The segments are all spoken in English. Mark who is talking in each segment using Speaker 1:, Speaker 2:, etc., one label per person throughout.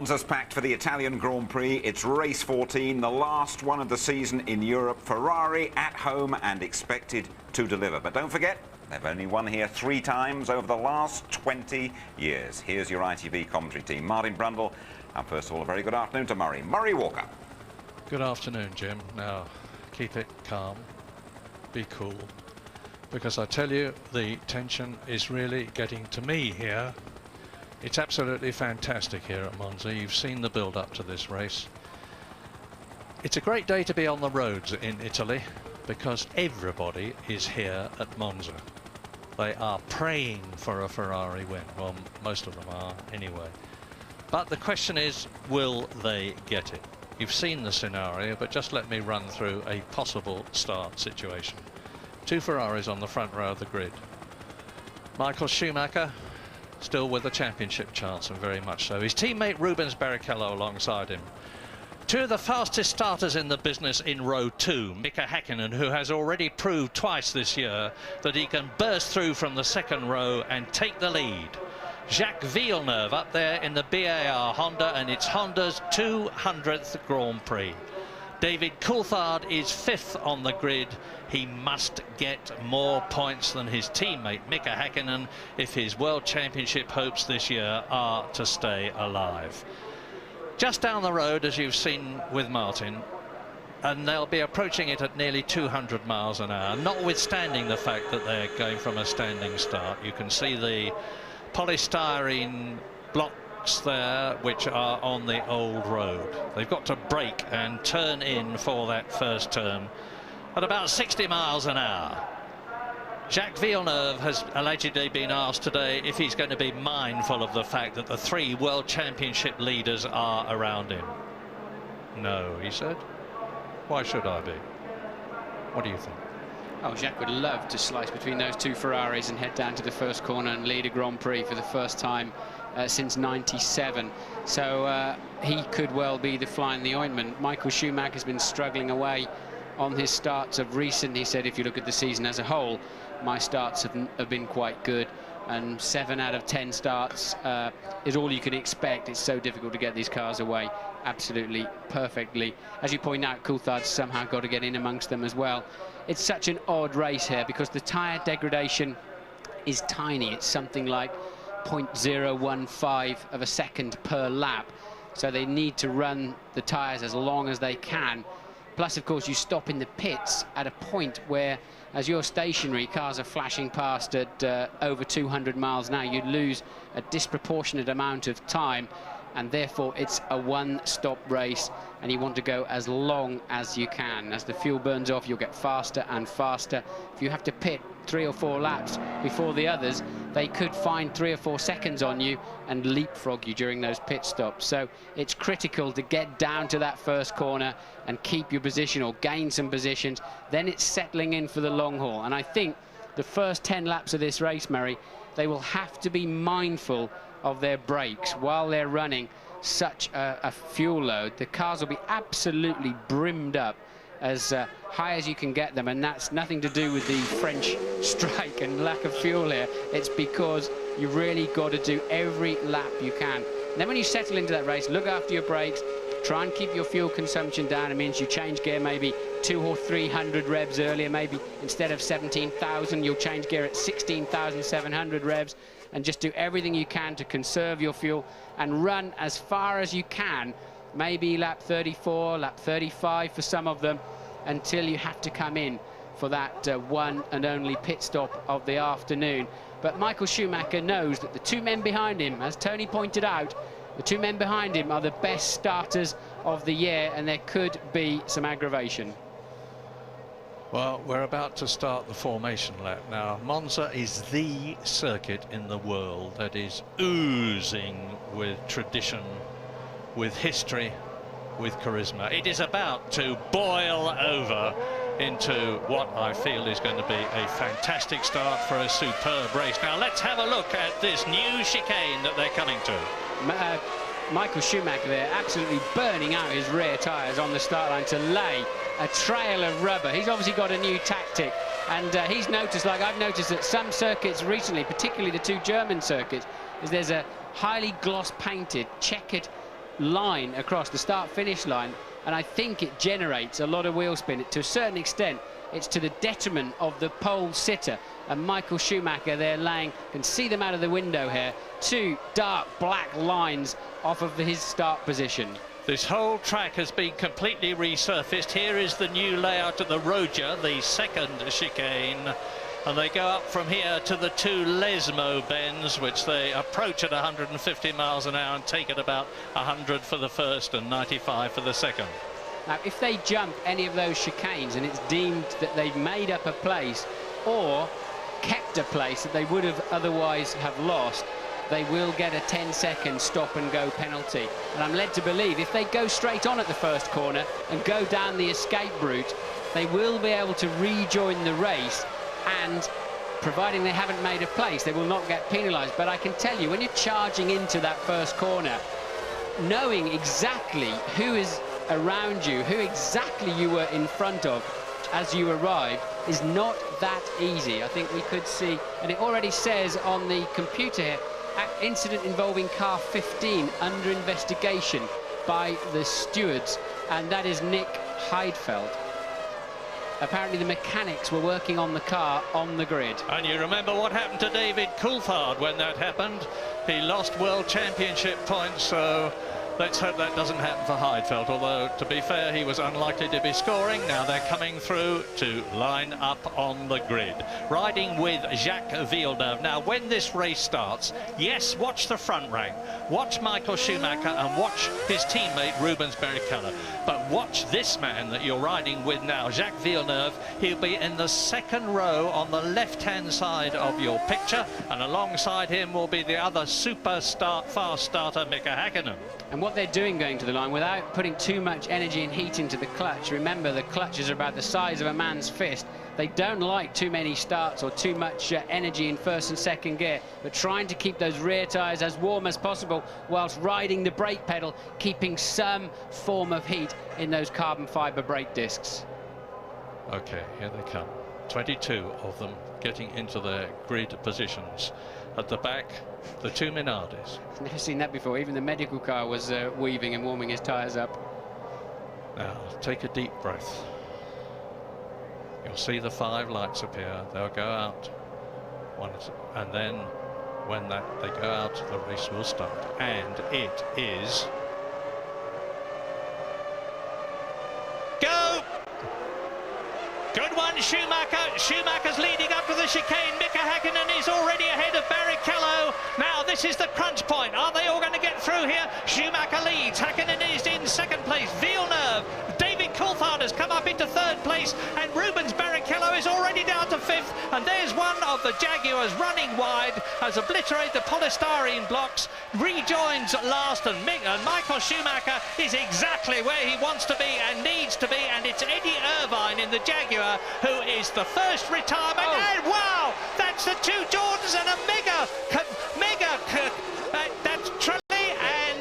Speaker 1: Monza's packed for the Italian Grand Prix. It's race 14, the last one of the season in Europe. Ferrari at home and expected to deliver. But don't forget, they've only won here 3 times over the last 20 years. Here's your ITV commentary team. Martin Brundle. And first of all, a very good afternoon to Murray. Murray Walker.
Speaker 2: Good afternoon, Jim. Now, keep it calm. Be cool. Because I tell you, the tension is really getting to me here. It's absolutely fantastic here at Monza. You've seen the build-up to this race. It's a great day to be on the roads in Italy because everybody is here at Monza. They are praying for a Ferrari win. Well, most of them are anyway. But the question is, will they get it? You've seen the scenario, but just let me run through a possible start situation. 2 Ferraris on the front row of the grid. Michael Schumacher still with a championship chance, and very much so. His teammate Rubens Barrichello alongside him. 2 of the fastest starters in the business in row 2. Mika Häkkinen, who has already proved twice this year that he can burst through from the second row and take the lead. Jacques Villeneuve up there in the BAR Honda, and it's Honda's 200th Grand Prix. David Coulthard is 5th on the grid. He must get more points than his teammate Mika Häkkinen if his World Championship hopes this year are to stay alive. Just down the road, as you've seen with Martin, and they'll be approaching it at nearly 200 miles an hour, notwithstanding the fact that they're going from a standing start. You can see the polystyrene blocks there which are on the old road. They've got to brake and turn in for that first turn at about 60 miles an hour. Jacques Villeneuve has allegedly been asked today if he's going to be mindful of the fact that the 3 World Championship leaders are around him. No, he said. Why should I be? What do you think?
Speaker 3: Oh, Jacques would love to slice between those 2 Ferraris and head down to the first corner and lead a Grand Prix for the first time since '97. So he could well be the fly in the ointment. Michael Schumacher has been struggling away on his starts of recent. He said, if you look at the season as a whole, my starts have been quite good, and 7 out of 10 starts is all you can expect. It's so difficult to get these cars away absolutely perfectly. As you point out, Coulthard's somehow got to get in amongst them as well. It's such an odd race here because the tyre degradation is tiny. It's something like 0.015 of a second per lap. So they need to run the tyres as long as they can. Plus, of course, you stop in the pits at a point where, as you're stationary, cars are flashing past at over 200 miles an hour. You'd lose a disproportionate amount of time, and therefore it's a one-stop race, and you want to go as long as you can. As the fuel burns off, you'll get faster and faster. If you have to pit 3 or 4 laps before the others, they could find 3 or 4 seconds on you and leapfrog you during those pit stops. So it's critical to get down to that first corner and keep your position or gain some positions. Then it's settling in for the long haul. And I think the first 10 laps of this race, Murray, they will have to be mindful of their brakes while they're running such a fuel load. The cars will be absolutely brimmed up as high as you can get them, and that's nothing to do with the French strike and lack of fuel here. It's because you've really got to do every lap you can. And then when you settle into that race, look after your brakes, try and keep your fuel consumption down. It means you change gear maybe 200 or 300 revs earlier. Maybe instead of 17,000, you'll change gear at 16,700 revs, and just do everything you can to conserve your fuel and run as far as you can, maybe lap 34, lap 35 for some of them, until you have to come in for that one and only pit stop of the afternoon. But Michael Schumacher knows that the 2 men behind him, as Tony pointed out, the 2 men behind him are the best starters of the year, and there could be some aggravation.
Speaker 2: Well, we're about to start the formation lap now. Monza is the circuit in the world that is oozing with tradition, with history, with charisma. It is about to boil over into what I feel is going to be a fantastic start for a superb race. Now let's have a look at this new chicane that they're coming to.
Speaker 3: Michael Schumacher there absolutely burning out his rear tyres on the start line to lay a trail of rubber. He's obviously got a new tactic, and he's noticed, like I've noticed, that some circuits recently, particularly the 2 German circuits, is there's a highly gloss painted, checkered line across the start-finish line, and I think it generates a lot of wheel spin. To a certain extent, it's to the detriment of the pole sitter, and Michael Schumacher there laying, can see them out of the window here, two dark black lines off of his start position.
Speaker 2: This whole track has been completely resurfaced. Here is the new layout of the Roja, the second chicane, and they go up from here to the two Lesmo bends, which they approach at 150 miles an hour and take at about 100 for the first and 95 for the second.
Speaker 3: Now, if they jump any of those chicanes and it's deemed that they've made up a place or kept a place that they would have otherwise have lost, they will get a 10-second stop-and-go penalty. And I'm led to believe if they go straight on at the first corner and go down the escape route, they will be able to rejoin the race, and providing they haven't made a place, they will not get penalised. But I can tell you, when you're charging into that first corner, knowing exactly who is around you, who exactly you were in front of as you arrived, is not that easy. I think we could see, and it already says on the computer here, incident involving car 15 under investigation by the stewards, and that is Nick Heidfeld. Apparently the mechanics were working on the car on the grid.
Speaker 2: And you remember what happened to David Coulthard when that happened? He lost World Championship points, so let's hope that doesn't happen for Heidfeld, although, to be fair, he was unlikely to be scoring. Now they're coming through to line up on the grid, riding with Jacques Villeneuve. Now, when this race starts, yes, watch the front rank, watch Michael Schumacher and watch his teammate Rubens Barrichello, but watch this man that you're riding with now, Jacques Villeneuve. He'll be in the second row on the left-hand side of your picture, and alongside him will be the other fast starter, Mika Häkkinen.
Speaker 3: And what they're doing going to the line, without putting too much energy and heat into the clutch, remember the clutches are about the size of a man's fist. They don't like too many starts or too much energy in first and second gear, but trying to keep those rear tyres as warm as possible whilst riding the brake pedal, keeping some form of heat in those carbon fibre brake discs.
Speaker 2: Okay, here they come. 22 of them getting into their grid positions. At the back, the two Minardis.
Speaker 3: Never seen that before. Even the medical car was weaving and warming his tyres up.
Speaker 2: Now, take a deep breath. You'll see the 5 lights appear. They'll go out. And then, when they go out, the race will start. And it is... Go! Good one, Schumacher. Schumacher's leading up to the chicane. Mika Häkkinen is already ahead of Barrichello. Now this is the crunch point. Are they all going to get through here? Schumacher leads. Häkkinen is in second place. Villeneuve. David Coulthard has come up into third place, and Rubens Barrichello is already down to fifth. And there's one of the Jaguars running wide, has obliterated the polystyrene blocks, rejoins last, and Michael Schumacher is exactly where he wants to be and needs to be, and it's Eddie Irvine in the Jaguar who is the first retirement. And wow, that's the two Jordans and a that's Trulli and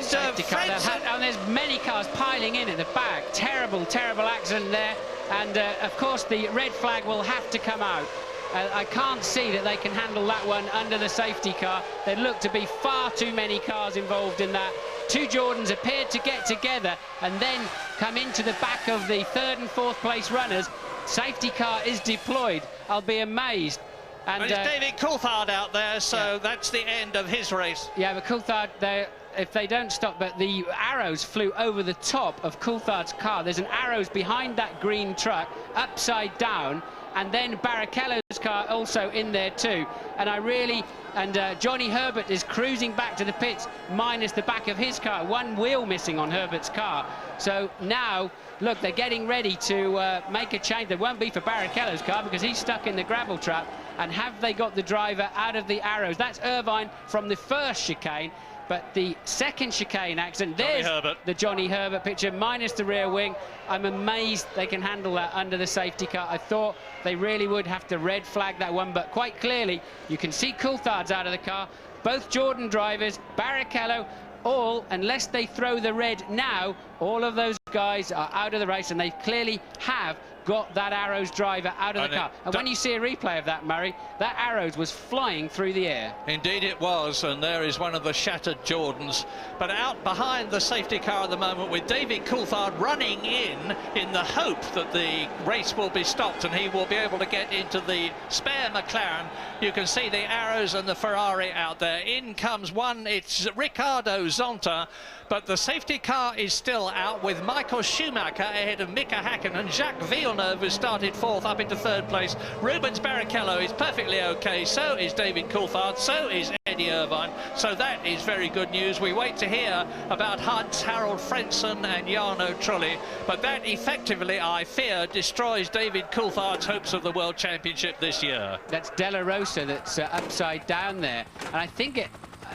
Speaker 3: and there's many cars piling in at the back. Terrible accident there, and of course the red flag will have to come out. I can't see that they can handle that one under the safety car. There look to be far too many cars involved in that. Two Jordans appeared to get together and then come into the back of the third and fourth place runners. Safety car is deployed. I'll be amazed.
Speaker 2: And it's David Coulthard out there, so that's the end of his race.
Speaker 3: Yeah, but Coulthard, if they don't stop, but the arrows flew over the top of Coulthard's car. There's an arrows behind that green truck, upside down, and then Barrichello's car also in there too. And Johnny Herbert is cruising back to the pits, minus the back of his car. One wheel missing on Herbert's car. So now, look, they're getting ready to make a change. There won't be for Barrichello's car because he's stuck in the gravel trap. And have they got the driver out of the arrows? That's Irvine from the first chicane. But the second chicane accident, there's the Johnny Herbert picture, minus the rear wing. I'm amazed they can handle that under the safety car. I thought they really would have to red flag that one, but quite clearly, you can see Coulthard's out of the car. Both Jordan drivers, Barrichello, all, unless they throw the red now, all of those guys are out of the race, and they clearly have got that Arrows driver out of the car. And when you see a replay of that, Murray, that Arrows was flying through the air.
Speaker 2: Indeed it was, and there is one of the shattered Jordans. But out behind the safety car at the moment with David Coulthard running in the hope that the race will be stopped and he will be able to get into the spare McLaren. You can see the Arrows and the Ferrari out there. In comes one, it's Riccardo Zonta, but the safety car is still out with Michael Schumacher ahead of Mika Hakkinen. Jacques Villeneuve has started fourth up into third place. Rubens Barrichello is perfectly okay, so is David Coulthard, so is Eddie Irvine, so that is very good news. We wait to hear about Hans Harold Frentzen and Jarno Trulli, but that effectively, I fear, destroys David Coulthard's hopes of the World Championship this year.
Speaker 3: That's Della Rosa that's upside down there, and I think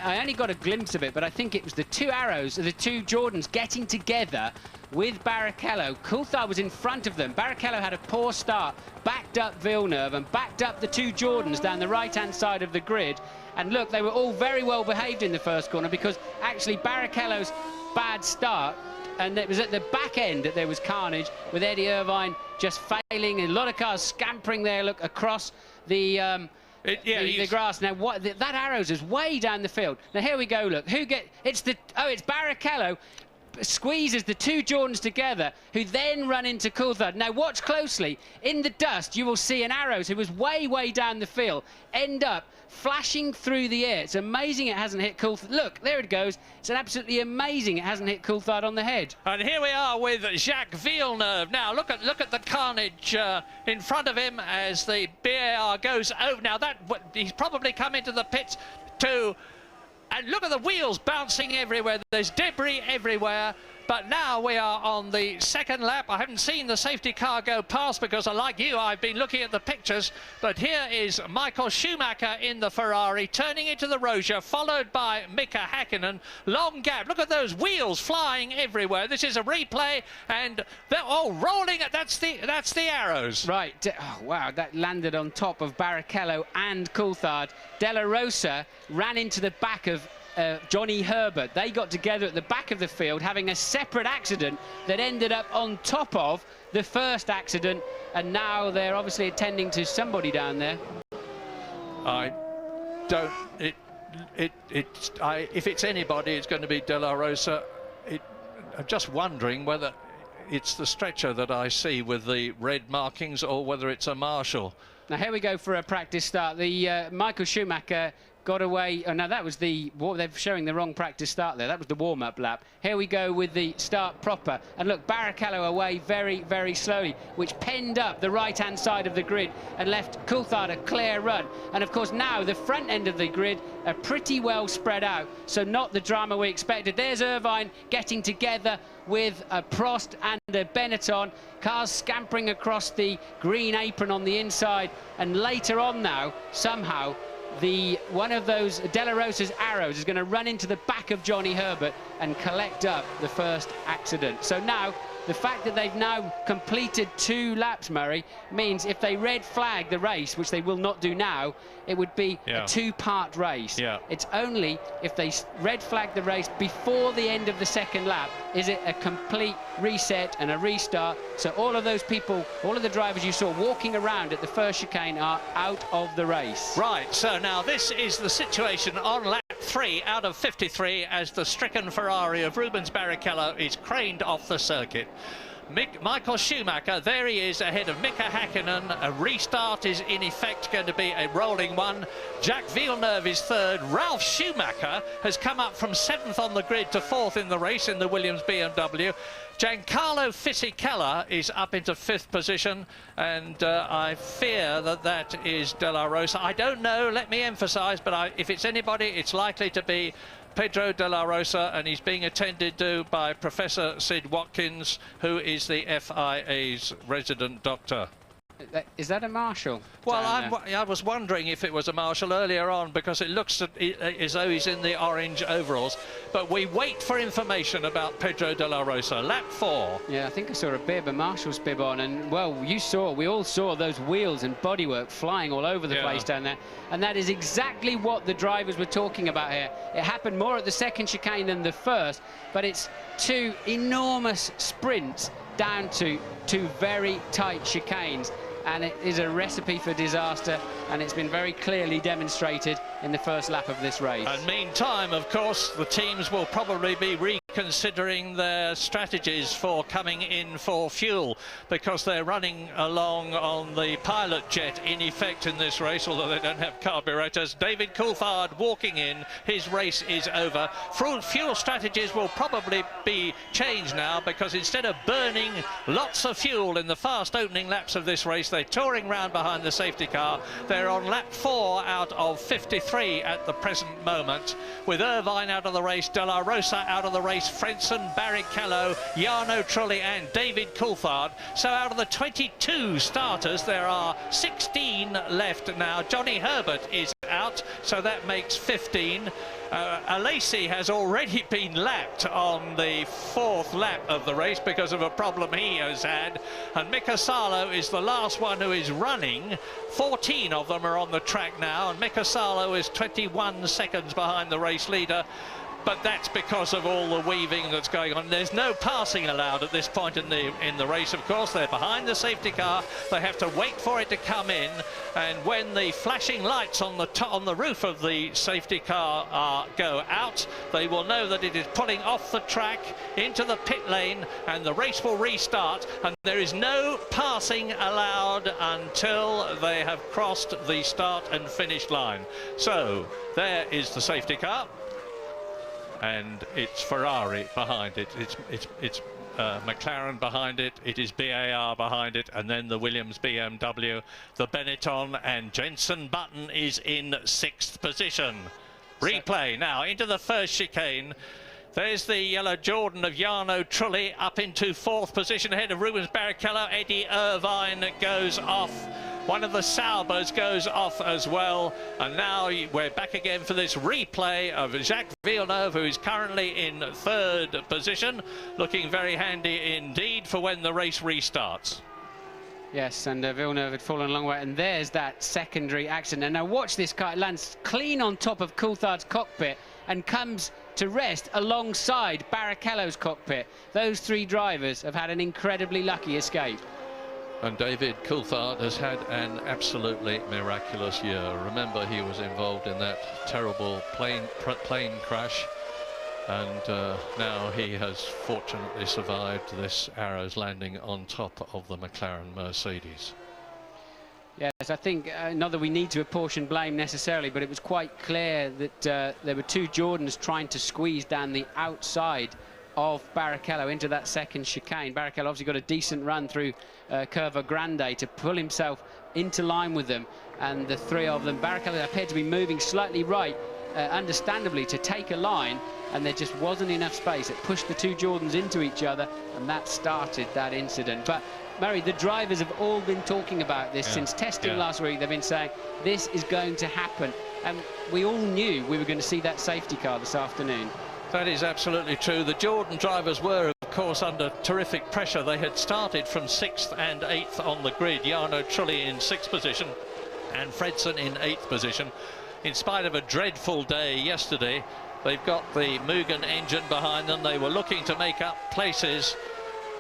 Speaker 3: I only got a glimpse of it, but I think it was the two Arrows, the two Jordans getting together with Barrichello. Coulthard was in front of them. Barrichello had a poor start, backed up Villeneuve and backed up the two Jordans down the right-hand side of the grid. And look, they were all very well behaved in the first corner, because actually Barrichello's bad start, and it was at the back end that there was carnage, with Eddie Irvine just failing, and a lot of cars scampering there, look, across the grass. Now that Arrows is way down the field. Now here we go, look, it's Barrichello squeezes the two Jordans together, who then run into Coulthard. Now watch closely, in the dust you will see an Arrows who was way down the field end up flashing through the air. It's amazing it hasn't hit Coulthard. Look, there it goes. It's absolutely amazing it hasn't hit Coulthard on the head.
Speaker 2: And here we are with Jacques Villeneuve. Now look at the carnage in front of him as the BAR goes over. Now he's probably come into the pits to. And look at the wheels bouncing everywhere. There's debris everywhere. But now we are on the second lap. I haven't seen the safety car go past because, like you, I've been looking at the pictures. But here is Michael Schumacher in the Ferrari, turning into the Roja, followed by Mika Hakkinen. Long gap. Look at those wheels flying everywhere. This is a replay, and they're all rolling. That's the Arrows.
Speaker 3: Right. Oh, wow, that landed on top of Barrichello and Coulthard. Della Rosa ran into the back of Johnny Herbert. They got together at the back of the field, having a separate accident that ended up on top of the first accident, and now they're obviously attending to somebody down there.
Speaker 2: If it's anybody, it's going to be Della Rosa. I'm just wondering whether it's the stretcher that I see with the red markings, or whether it's a marshal.
Speaker 3: Now here we go for a practice start. The Michael Schumacher got away. Oh, no, that was they're showing the wrong practice start there. That was the warm-up lap. Here we go with the start proper. And look, Barrichello away very slowly, which penned up the right-hand side of the grid and left Coulthard a clear run. And, of course, now the front end of the grid are pretty well spread out, so not the drama we expected. There's Irvine getting together with a Prost and a Benetton. Cars scampering across the green apron on the inside. And later on now, somehow, one of those Della Rosa's Arrows is going to run into the back of Johnny Herbert and collect up the first accident. So now, the fact that they've now completed 2 laps, Murray, means if they red flag the race, which they will not do now, it would be a 2-part race. It's only if they red flag the race before the end of the second lap is it a complete reset and a restart. So all of those people, all of the drivers you saw walking around at the first chicane are out of the race.
Speaker 2: Right, so now this is the situation on lap 3 out of 53 as the stricken Ferrari of Rubens Barrichello is craned off the circuit. Michael Schumacher, there he is ahead of Mika Hakkinen. A restart is in effect going to be a rolling one. Jacques Villeneuve is third. Ralf Schumacher has come up from 7th on the grid to 4th in the race in the Williams BMW. Giancarlo Fisichella is up into 5th position, and I fear that is Della Rosa. I don't know, let me emphasise, but if it's anybody, it's likely to be Pedro Della Rosa, and he's being attended to by Professor Sid Watkins, who is the FIA's resident doctor.
Speaker 3: Is that a marshal?
Speaker 2: Well, I was wondering if it was a marshal earlier on, because it looks as though he's in the orange overalls. But we wait for information about Pedro de la Rosa. Lap 4. Yeah,
Speaker 3: I think I saw a bib, a marshal's bib on, and well, we all saw those wheels and bodywork flying all over the place down there. And that is exactly what the drivers were talking about here. It happened more at the second chicane than the first, but it's 2 enormous sprints down to two very tight chicanes, and it is a recipe for disaster, and it's been very clearly demonstrated in the first lap of this race.
Speaker 2: And meantime, of course, the teams will probably be reconsidering their strategies for coming in for fuel, because they're running along on the pilot jet in effect in this race, although they don't have carburetors. David Coulthard walking in, his race is over. Fuel strategies will probably be changed now, because instead of burning lots of fuel in the fast opening laps of this race, they're touring round behind the safety car. They're on lap 4 out of 53 at the present moment, with Irvine out of the race, De La Rosa out of the race, Fredson, Barrichello, Jarno Trulli and David Coulthard. So out of the 22 starters, there are 16 left now. Johnny Herbert is out, so that makes 15. Alesi has already been lapped on the 4th lap of the race because of a problem he has had, and Mika Salo is the last one who is running. 14 of them are on the track now, and Mika Salo is 21 seconds behind the race leader. But that's because of all the weaving that's going on. There's no passing allowed at this point in the race, of course. They're behind the safety car. They have to wait for it to come in, and when the flashing lights on the roof of the safety car go out, they will know that it is pulling off the track into the pit lane, and the race will restart. And there is no passing allowed until they have crossed the start and finish line. So there is the safety car, and it's Ferrari behind it. It's McLaren behind it. It is BAR behind it, and then the Williams BMW, the Benetton, and Jenson Button is in 6th position. Replay now into the first chicane. There's the yellow Jordan of Jarno Trulli up into 4th position ahead of Rubens Barrichello. Eddie Irvine goes off. One of the Saubers goes off as well. And now we're back again for this replay of Jacques Villeneuve, who is currently in 3rd position. Looking very handy indeed for when the race restarts.
Speaker 3: Yes, and Villeneuve had fallen a long way, and there's that secondary accident. And now watch this car. It lands clean on top of Coulthard's cockpit and comes to rest alongside Barrichello's cockpit. Those 3 drivers have had an incredibly lucky escape.
Speaker 2: And David Coulthard has had an absolutely miraculous year. Remember, he was involved in that terrible plane crash, and now he has fortunately survived this arrow's landing on top of the McLaren Mercedes.
Speaker 3: Yes, I think not that we need to apportion blame necessarily, but it was quite clear that there were 2 Jordans trying to squeeze down the outside of Barrichello into that second chicane. Barrichello obviously got a decent run through Curva Grande to pull himself into line with them, and the 3 of them, Barrichello appeared to be moving slightly right, understandably, to take a line, and there just wasn't enough space. It pushed the 2 Jordans into each other, and that started that incident. But Murray, the drivers have all been talking about this since testing last week. They've been saying this is going to happen, and we all knew we were going to see that safety car this afternoon.
Speaker 2: That is absolutely true. The Jordan drivers were, of course, under terrific pressure. They had started from 6th and 8th on the grid. Jarno Trulli in 6th position and Fredson in 8th position. In spite of a dreadful day yesterday, they've got the Mugen engine behind them. They were looking to make up places,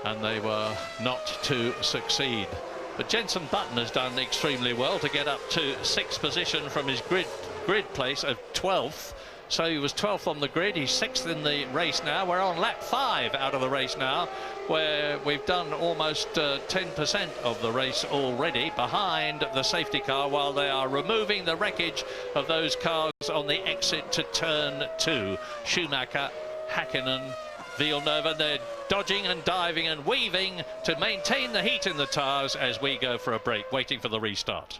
Speaker 2: and they were not to succeed. But Jenson Button has done extremely well to get up to 6th position from his grid place of 12th. So he was 12th on the grid. He's 6th in the race now. We're on lap 5 out of the race now, where we've done almost 10% of the race already behind the safety car, while they are removing the wreckage of those cars on the exit to turn 2. Schumacher, Hakkinen, Villeneuve, they're dodging and diving and weaving to maintain the heat in the tyres as we go for a break, waiting for the restart.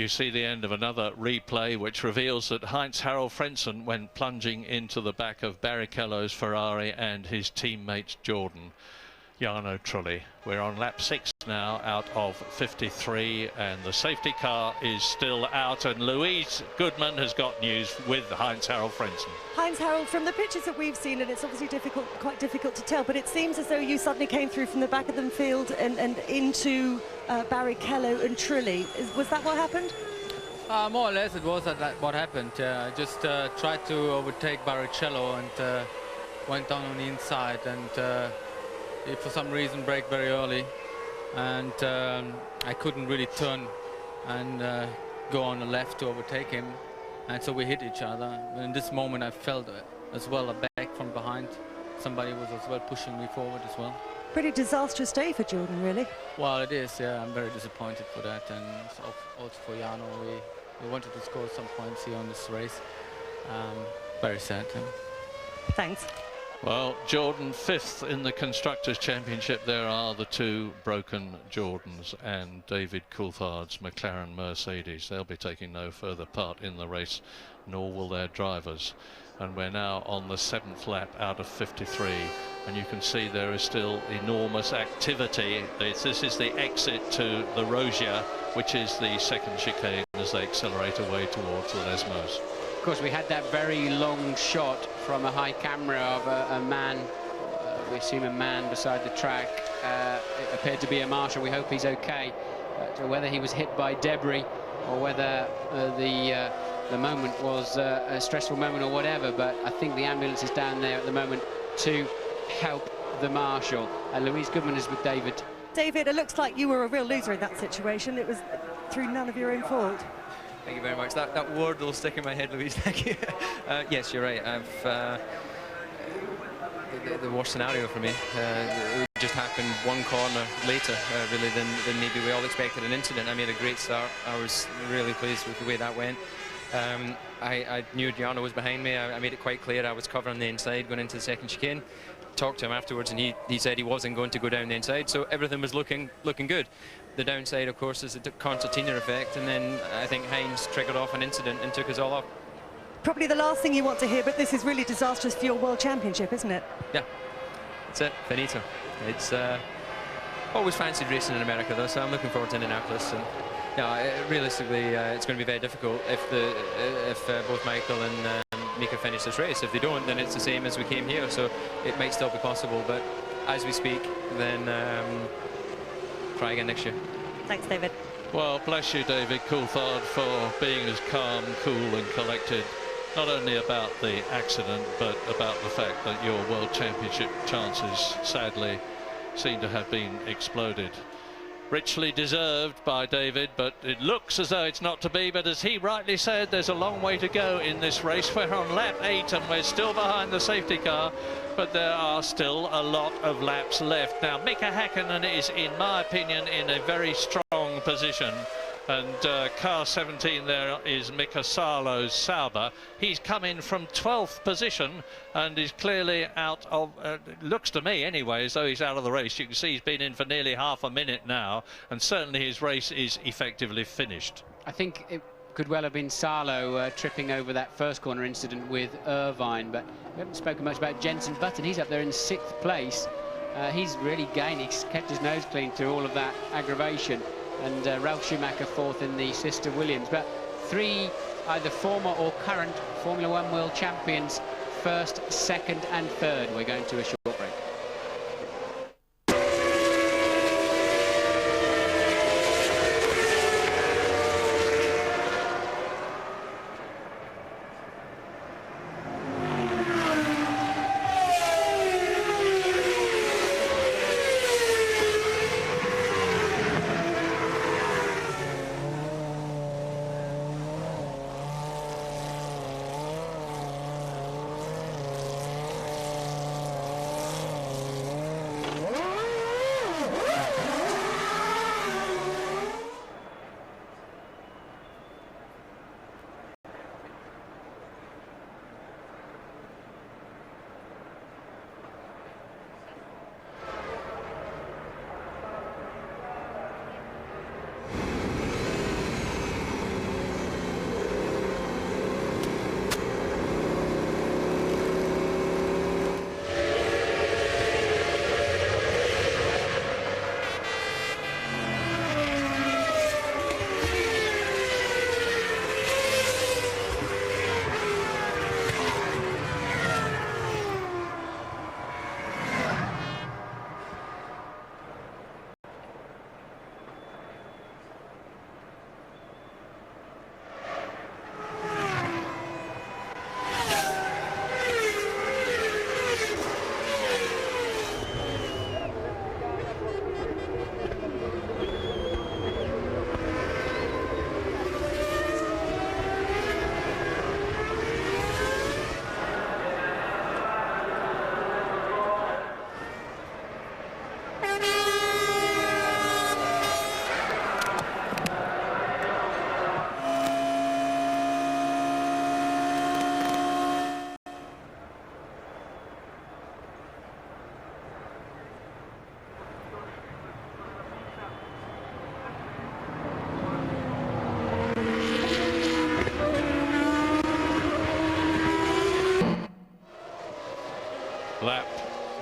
Speaker 2: you see the end of another replay which reveals that Heinz-Harald Frentzen went plunging into the back of Barrichello's Ferrari and his teammate Jordan Jarno Trulli. We're on lap 6 now out of 53, and the safety car is still out, and Louise Goodman has got news with Heinz-Harald Frentzen.
Speaker 4: Heinz-Harald, from the pictures that we've seen, and it's obviously quite difficult to tell, but it seems as though you suddenly came through from the back of the field and into Barrichello and Trulli. Was that what happened?
Speaker 5: More or less it was what happened. I just tried to overtake Barrichello and went down on the inside, and he for some reason braked very early, and I couldn't really turn and go on the left to overtake him, and so we hit each other. And in this moment I felt as well a back from behind. Somebody was as well pushing me forward as well.
Speaker 4: Pretty disastrous day for Jordan, really.
Speaker 5: Well, it is, yeah. I'm very disappointed for that, and also for Jarno. We wanted to score some points here on this race. Very sad.
Speaker 4: Thanks.
Speaker 2: Well, Jordan 5th in the Constructors' Championship. There are the two broken Jordans and David Coulthard's McLaren Mercedes. They'll be taking no further part in the race, nor will their drivers. And we're now on the 7th lap out of 53, and you can see there is still enormous activity. This is the exit to the Rogia, which is the second chicane as they accelerate away towards the Lesmos.
Speaker 3: Of course, we had that very long shot from a high camera of a man, we assume a man beside the track. It appeared to be a marshal. We hope he's okay. So whether he was hit by debris or whether the moment was a stressful moment or whatever, but I think the ambulance is down there at the moment to help the marshal. Louise Goodman is with David.
Speaker 4: David, it looks like you were a real loser in that situation. It was through none of your own fault.
Speaker 6: Thank you very much. That word will stick in my head, Louise. Thank you. Yes, you're right. The worst scenario for me. It just happened one corner later, really, than maybe we all expected an incident. I made a great start. I was really pleased with the way that went. I knew Jarno was behind me. I made it quite clear I was covering the inside going into the second chicane. Talked to him afterwards, and he said he wasn't going to go down the inside, so everything was looking good. The downside, of course, is the concertina effect, and then I think Heinz triggered off an incident and took us all up.
Speaker 4: Probably the last thing you want to hear, but this is really disastrous for your World Championship, isn't it?
Speaker 6: Yeah, that's it, finito. It's always fancied racing in America, though, so I'm looking forward to Indianapolis. And realistically, it's going to be very difficult if both Michael and Mika finish this race. If they don't, then it's the same as we came here, so it might still be possible. But as we speak, then try again next year.
Speaker 4: Thanks, David.
Speaker 2: Well, bless you, David Coulthard, for being as calm, cool and collected, not only about the accident, but about the fact that your World Championship chances, sadly, seem to have been exploded. Richly deserved by David, but it looks as though it's not to be. But as he rightly said, there's a long way to go in this race. We're on lap 8 and we're still behind the safety car, but there are still a lot of laps left. Now, Mika Häkkinen is, in my opinion, in a very strong position. And car 17 there is Mika Salo's Sauber. He's come in from 12th position and is clearly out of, looks to me anyway, as though he's out of the race. You can see he's been in for nearly half a minute now, and certainly his race is effectively finished.
Speaker 3: I think it could well have been Salo tripping over that first corner incident with Irvine, but we haven't spoken much about Jenson Button. He's up there in 6th place. He's really gained. He's kept his nose clean through all of that aggravation. And Ralf Schumacher 4th in the Sister Williams. But 3 either former or current Formula One world champions, 1st, 2nd and 3rd. We're going to a short break.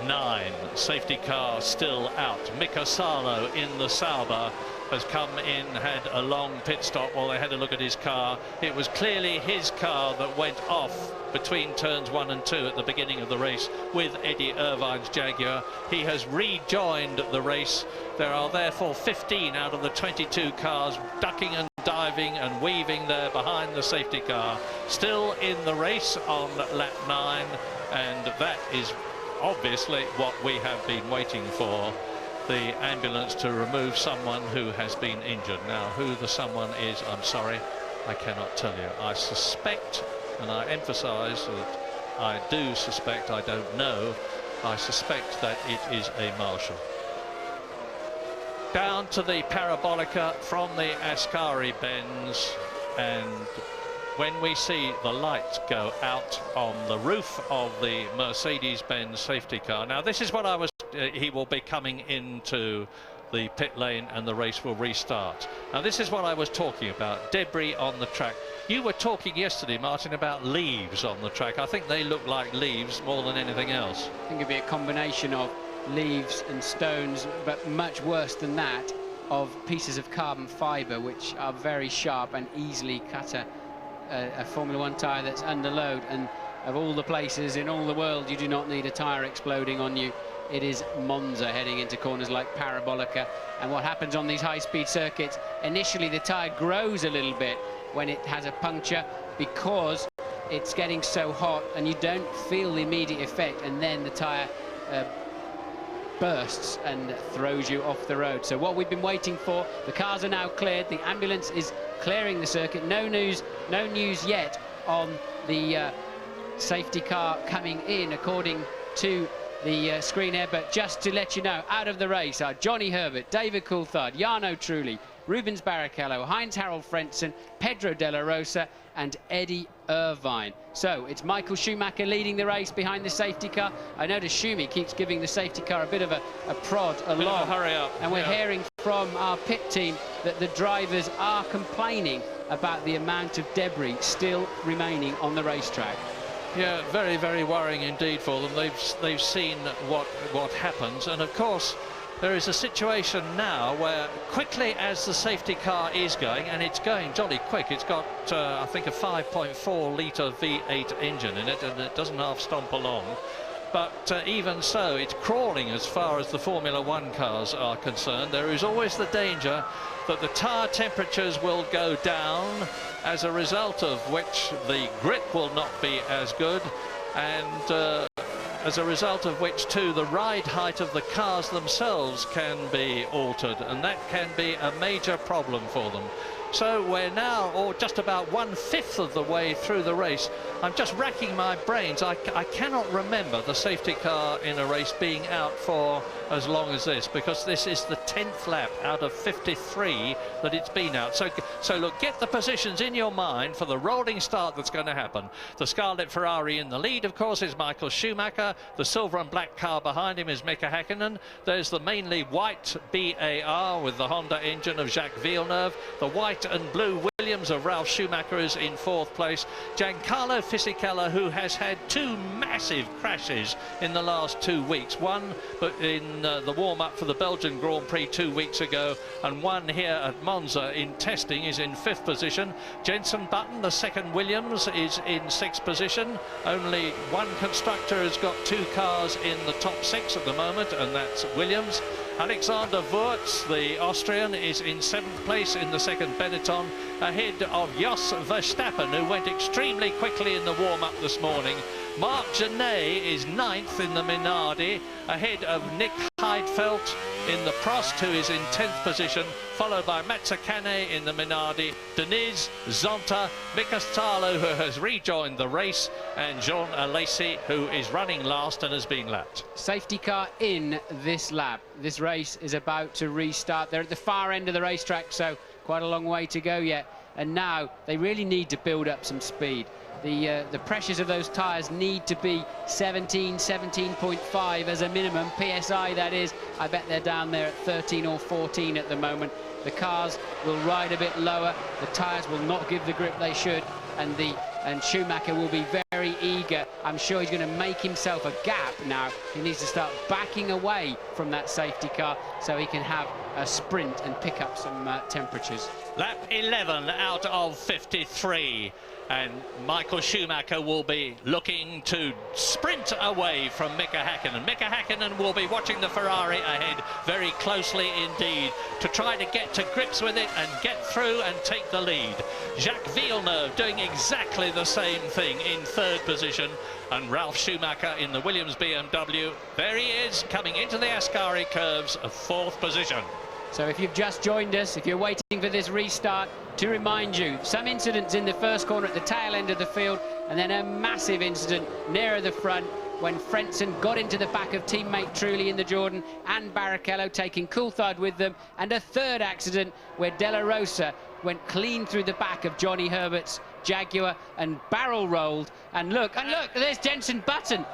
Speaker 2: 9. Safety car still out. Mika Salo in the Sauber has come in, had a long pit stop while they had a look at his car. It was clearly his car that went off between turns 1 and 2 at the beginning of the race with Eddie Irvine's Jaguar. He has rejoined the race. There are therefore 15 out of the 22 cars ducking and diving and weaving there behind the safety car, still in the race on lap 9, and that is obviously what we have been waiting for, the ambulance to remove someone who has been injured. Now, who the someone is, I'm sorry, I cannot tell you. I suspect, and I emphasize that I do suspect, I don't know, I suspect that it is a marshal. Down to the parabolica from the Ascari bends, and when we see the lights go out on the roof of the Mercedes-Benz safety car. Now, this is what I was... he will be coming into the pit lane and the race will restart. Now, this is what I was talking about, debris on the track. You were talking yesterday, Martin, about leaves on the track. I think they look like leaves more than anything else.
Speaker 3: I think it'd be a combination of leaves and stones, but much worse than that, of pieces of carbon fibre which are very sharp and easily cut a Formula 1 tyre that's under load. And of all the places in all the world you do not need a tyre exploding on you, it is Monza, heading into corners like Parabolica. And what happens on these high-speed circuits, initially the tyre grows a little bit when it has a puncture because it's getting so hot and you don't feel the immediate effect, and then the tyre bursts and throws you off the road. So what we've been waiting for, the cars are now cleared, the ambulance is clearing the circuit. No news yet on the safety car coming in according to the screen here, but just to let you know, out of the race are Johnny Herbert, David Coulthard, Jarno Trulli, Rubens Barrichello, Heinz-Harald Frentzen, Pedro Della Rosa and Eddie Irvine. So it's Michael Schumacher leading the race behind the safety car. I notice Schumi keeps giving the safety car a bit of a prod along.
Speaker 2: Hurry up.
Speaker 3: And we're hearing from our pit team that the drivers are complaining about the amount of debris still remaining on the racetrack.
Speaker 2: Yeah, very, very worrying indeed for them. They've seen what happens, and of course there is a situation now where quickly as the safety car is going, and it's going jolly quick, it's got I think a 5.4 litre V8 engine in it, and it doesn't half stomp along. But even so, it's crawling as far as the Formula 1 cars are concerned. There is always the danger that the tyre temperatures will go down, as a result of which the grip will not be as good, and as a result of which too the ride height of the cars themselves can be altered, and that can be a major problem for them. So we're now just about 1/5 of the way through the race. I'm just racking my brains. I cannot remember the safety car in a race being out for as long as this, because this is the 10th lap out of 53 that it's been out. So look, get the positions in your mind for the rolling start that's going to happen. The Scarlet Ferrari in the lead, of course, is Michael Schumacher. The silver and black car behind him is Mika Häkkinen. There's the mainly white BAR with the Honda engine of Jacques Villeneuve. The white and blue Williams of Ralf Schumacher is in 4th place. Giancarlo Fisichella, who has had 2 massive crashes in the last 2 weeks, one but in the warm-up for the Belgian Grand Prix 2 weeks ago, and one here at Monza in testing, is in 5th position. Jenson Button, the 2nd Williams, is in 6th position. Only one constructor has got 2 cars in the top 6 at the moment, and that's Williams. Alexander Wurz, the Austrian, is in 7th place in the 2nd Benetton, ahead of Jos Verstappen, who went extremely quickly in the warm-up this morning. Marc Genet is 9th in the Minardi, ahead of Nick Heidfeld in the Prost, who is in 10th position, followed by Mazzacane in the Minardi, Deniz, Zonta, Mika Salo, who has rejoined the race, and Jean Alesi, who is running last and has been lapped.
Speaker 3: Safety car in this lap. This race is about to restart. They're at the far end of the racetrack, so quite a long way to go yet. And now they really need to build up some speed. The pressures of those tyres need to be 17, 17.5 as a minimum, PSI that is. I bet they're down there at 13 or 14 at the moment. The cars will ride a bit lower, the tyres will not give the grip they should, and the and Schumacher will be very eager. I'm sure he's going to make himself a gap now. He needs to start backing away from that safety car so he can have a sprint and pick up some temperatures.
Speaker 2: Lap 11 out of 53. And Michael Schumacher will be looking to sprint away from Mika Häkkinen. Mika Häkkinen will be watching the Ferrari ahead very closely indeed to try to get to grips with it and get through and take the lead. Jacques Villeneuve doing exactly the same thing in third position, and Ralf Schumacher in the Williams BMW. There he is, coming into the Ascari curves of fourth position.
Speaker 3: So if you've just joined us, if you're waiting for this restart, to remind you, some incidents in the first corner at the tail end of the field, and then a massive incident nearer the front when Frentzen got into the back of teammate Trulli in the Jordan and Barrichello taking Coulthard with them, and a third accident where Della Rosa went clean through the back of Johnny Herbert's Jaguar and barrel rolled. And look, there's Jenson Button.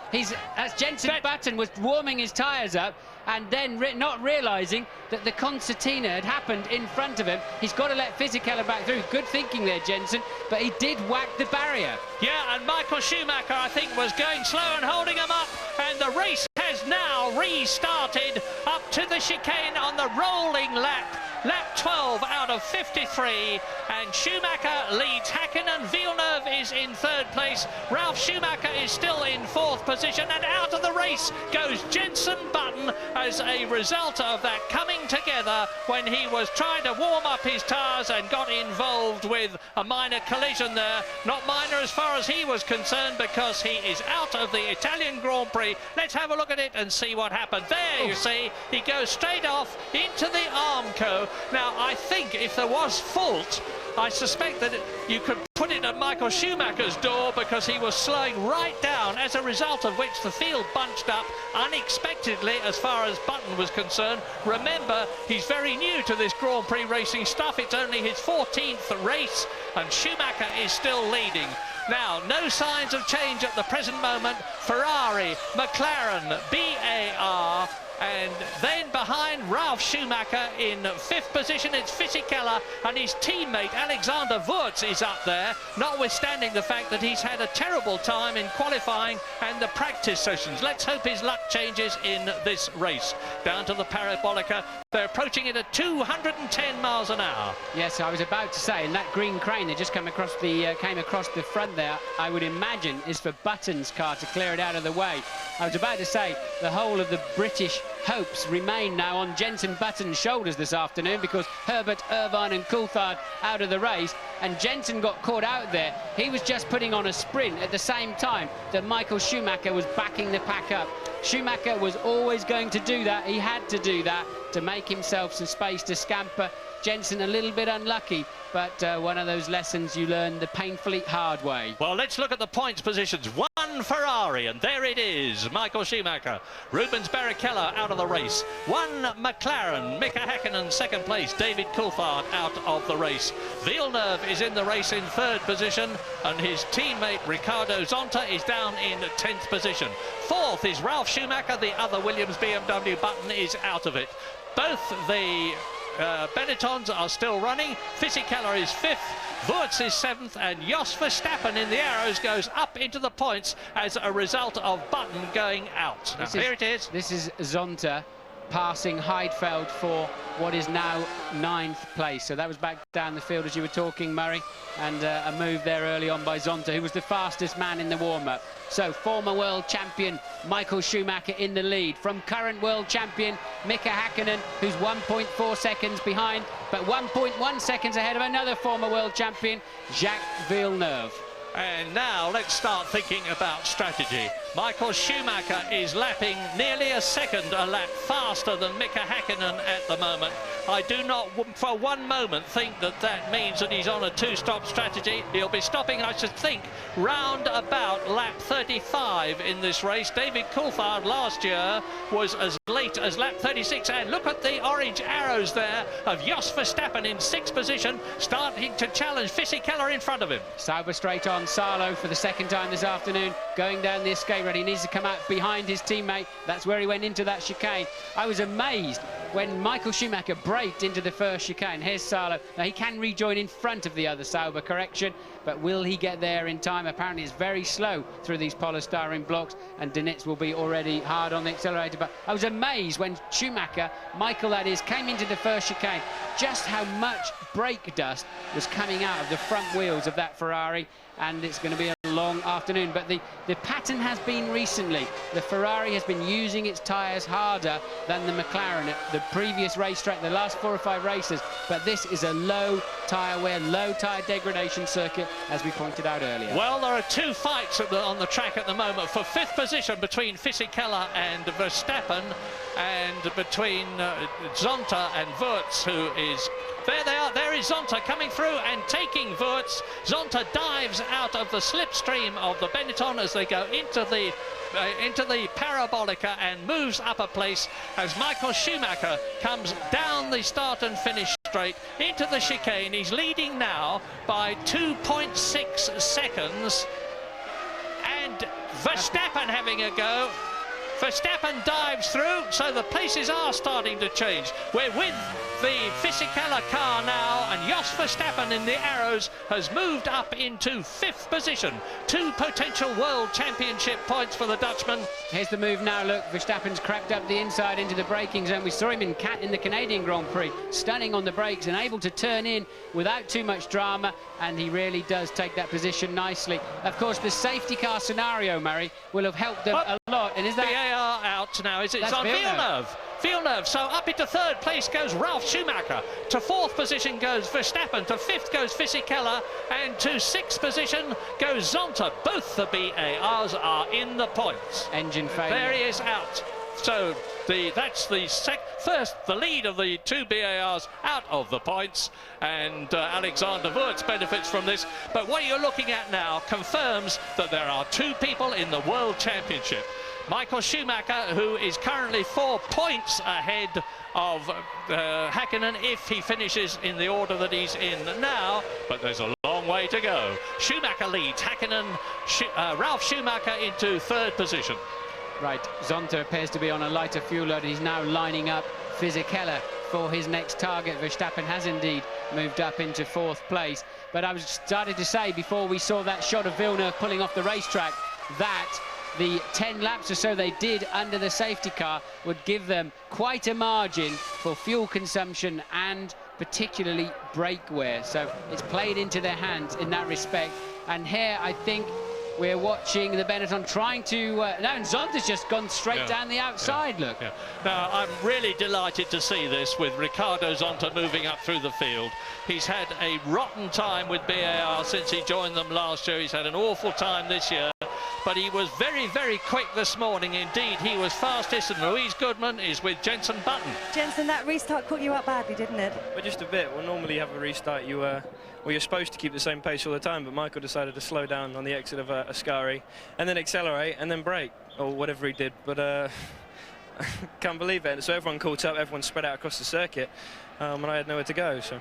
Speaker 3: As Jenson Button was warming his tyres up, and then not realising that the concertina had happened in front of him. He's got to let Fisichella back through. Good thinking there, Jenson, but he did whack the barrier.
Speaker 2: Yeah, and Michael Schumacher, I think, was going slow and holding him up, and the race has now restarted up to the chicane on the rolling lap. Lap 12 out of 53, and Schumacher leads Häkkinen. Villeneuve is in third place. Ralf Schumacher is still in fourth position, and out of the race goes Jenson Button as a result of that coming together when he was trying to warm up his tyres and got involved with a minor collision there. Not minor as far as he was concerned, because he is out of the Italian Grand Prix. Let's have a look at it and see what happened. There you see, he goes straight off into the Armco. Now, I think if there was fault, I suspect that you could put it at Michael Schumacher's door, because he was slowing right down, as a result of which the field bunched up unexpectedly as far as Button was concerned. Remember, he's very new to this Grand Prix racing stuff. It's only his 14th race, and Schumacher is still leading. Now, no signs of change at the present moment. Ferrari, McLaren, BAR, and then behind Ralf Schumacher in fifth position, it's Fisichella, and his teammate Alexander Wurz is up there, notwithstanding the fact that he's had a terrible time in qualifying and the practice sessions. Let's hope his luck changes in this race. Down to the Parabolica, they're approaching it at 210 miles an hour.
Speaker 3: Yes, I was about to say, and that green crane that just came across the front there, I would imagine is for Button's car to clear it out of the way. I was about to say, the whole of the British hopes remain now on Jenson Button's shoulders this afternoon, because Herbert, Irvine and Coulthard out of the race, and Jenson got caught out there. He was just putting on a sprint at the same time that Michael Schumacher was backing the pack up. Schumacher was always going to do that. He had to do that to make himself some space to scamper. Jenson a little bit unlucky, but one of those lessons you learn the painfully hard way.
Speaker 2: Well, let's look at the points positions. One Ferrari, and there it is, Michael Schumacher. Rubens Barrichello out of the race. One McLaren, Mika Häkkinen second place. David Coulthard out of the race. Villeneuve is in the race in third position, and his teammate Ricardo Zonta is down in 10th position. Fourth is Ralf Schumacher. The other Williams BMW Button is out of it. Both the Benettons are still running. Fisichella is fifth, Wurz is seventh, and Jos Verstappen in the arrows goes up into the points as a result of Button going out. Now, here it is.
Speaker 3: This is Zonta passing Heidfeld for what is now 9th place. So that was back down the field as you were talking, Murray, and a move there early on by Zonta, who was the fastest man in the warm-up. So former world champion Michael Schumacher in the lead from current world champion Mika Häkkinen, who's 1.4 seconds behind, but 1.1 seconds ahead of another former world champion, Jacques Villeneuve.
Speaker 2: And now let's start thinking about strategy. Michael Schumacher is lapping nearly a second a lap faster than Mika Häkkinen at the moment. I do not for one moment think that that means that he's on a two-stop strategy. He'll be stopping, I should think, round about lap 35 in this race. David Coulthard last year was as late as lap 36, and look at the orange arrows there of Jos Verstappen in 6th position, starting to challenge Fisichella in front of him.
Speaker 3: Sauber straight on. Salo for the second time this afternoon, going down the escape road. He needs to come out behind his teammate. That's where he went into that chicane. I was amazed when Michael Schumacher braked into the first chicane. Here's Salo. Now, he can rejoin in front of the other Sauber, correction, but will he get there in time? Apparently, it's very slow through these polystyrene blocks, and Denitz will be already hard on the accelerator. But I was amazed when Schumacher, Michael that is, came into the first chicane, just how much brake dust was coming out of the front wheels of that Ferrari, and it's going to be a long afternoon. But the pattern has been recently, the Ferrari has been using its tyres harder than the McLaren at the previous racetrack, the last 4 or 5 races, but this is a low tyre wear, low tyre degradation circuit, as we pointed out earlier.
Speaker 2: Well, there are 2 fights on the track at the moment for 5th position between Fisichella and Verstappen, and between Zonta and Wurz, who is... There they are, there is Zonta coming through and taking Wurz. Zonta dives out of the slipstream of the Benetton as they go into the Parabolica and moves up a place as Michael Schumacher comes down the start and finish straight into the chicane. He's leading now by 2.6 seconds, and Verstappen having a go. Verstappen dives through, so the places are starting to change. We're with the Fisichella car now, and Jos Verstappen in the arrows has moved up into 5th position. 2 potential World Championship points for the Dutchman.
Speaker 3: Here's the move now, look, Verstappen's cracked up the inside into the braking zone. We saw him in the Canadian Grand Prix, stunning on the brakes and able to turn in without too much drama, and he really does take that position nicely. Of course, the safety car scenario, Murray, will have helped them a lot, and is that...
Speaker 2: VAR out now, is it? It's on Villeneuve. So up into 3rd place goes Ralf Schumacher. To 4th position goes Verstappen. To 5th goes Fisichella. And to 6th position goes Zonta. Both the BARs are in the points.
Speaker 3: Engine failure.
Speaker 2: There he is out. So that's the first, the lead of the 2 BARs out of the points, and Alexander Wurz benefits from this. But what you're looking at now confirms that there are 2 people in the World Championship. Michael Schumacher, who is currently 4 points ahead of Häkkinen if he finishes in the order that he's in now, but there's a long way to go. Schumacher leads Häkkinen, Ralf Schumacher into 3rd position.
Speaker 3: Right, Zonta appears to be on a lighter fuel load. He's now lining up Fisichella for his next target. Verstappen has indeed moved up into 4th place. But I was started to say before we saw that shot of Villeneuve pulling off the racetrack that the 10 laps or so they did under the safety car would give them quite a margin for fuel consumption and particularly brake wear. So it's played into their hands in that respect. And here I think we're watching the Benetton trying to... now, and Zonta's just gone straight down the outside, look.
Speaker 2: Yeah. Now, I'm really delighted to see this with Ricardo Zonta moving up through the field. He's had a rotten time with BAR since he joined them last year. He's had an awful time this year. But he was very, very quick this morning. Indeed, he was fastest, and Louise Goodman is with Jenson Button.
Speaker 4: Jenson, that restart caught you up badly, didn't it?
Speaker 7: Well, just a bit. Well, normally you have a restart, you're supposed to keep the same pace all the time, but Michael decided to slow down on the exit of Ascari and then accelerate and then brake, or whatever he did. But can't believe it. So everyone caught up, everyone spread out across the circuit, and I had nowhere to go. So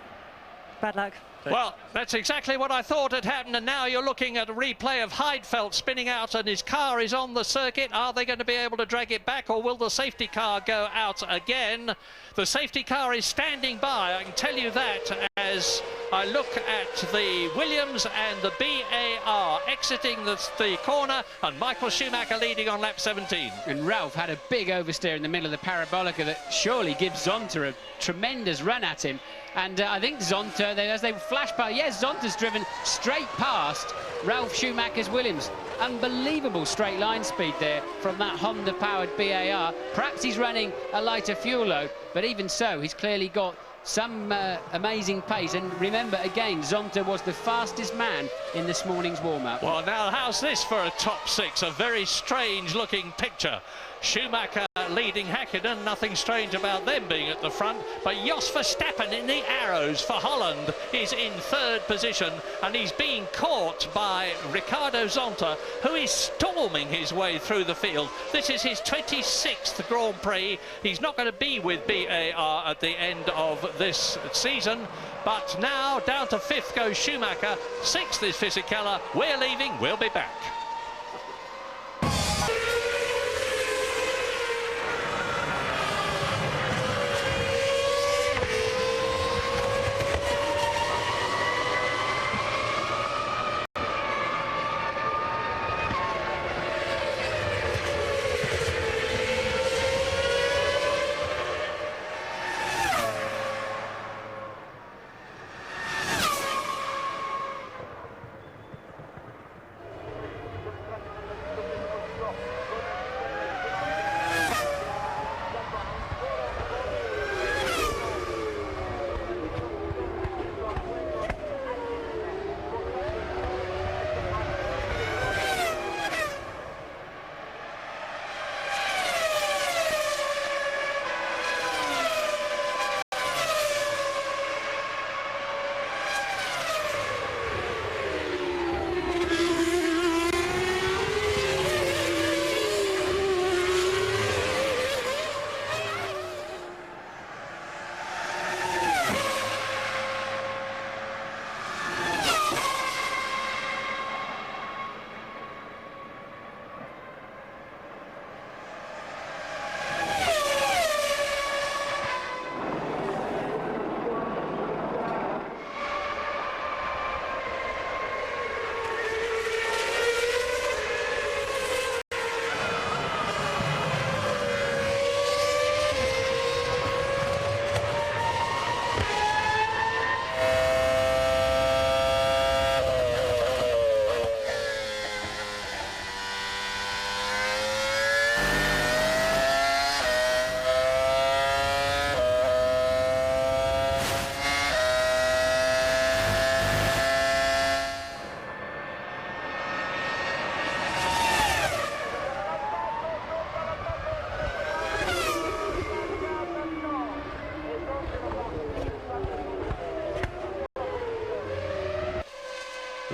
Speaker 4: bad luck.
Speaker 2: Well, that's exactly what I thought had happened, and now you're looking at a replay of Heidfeld spinning out, and his car is on the circuit. Are they going to be able to drag it back, or will the safety car go out again? The safety car is standing by, I can tell you that, as I look at the Williams and the BAR exiting the corner, and Michael Schumacher leading on lap 17.
Speaker 3: And Ralph had a big oversteer in the middle of the Parabolica that surely gives Zonta a tremendous run at him. And I think Zonta, as they flash by, yes, Zonta's driven straight past Ralf Schumacher's Williams. Unbelievable straight line speed there from that Honda-powered BAR. Perhaps he's running a lighter fuel load, but even so, he's clearly got some amazing pace. And remember, again, Zonta was the fastest man in this morning's warm-up.
Speaker 2: Well, now, how's this for a top 6? A very strange-looking picture. Schumacher leading Häkkinen, nothing strange about them being at the front, but Jos Verstappen in the arrows for Holland is in 3rd position, and he's being caught by Ricardo Zonta, who is storming his way through the field. This is his 26th Grand Prix. He's not going to be with BAR at the end of this season, but now down to 5th goes Schumacher, 6th is Fisichella. We're leaving, we'll be back.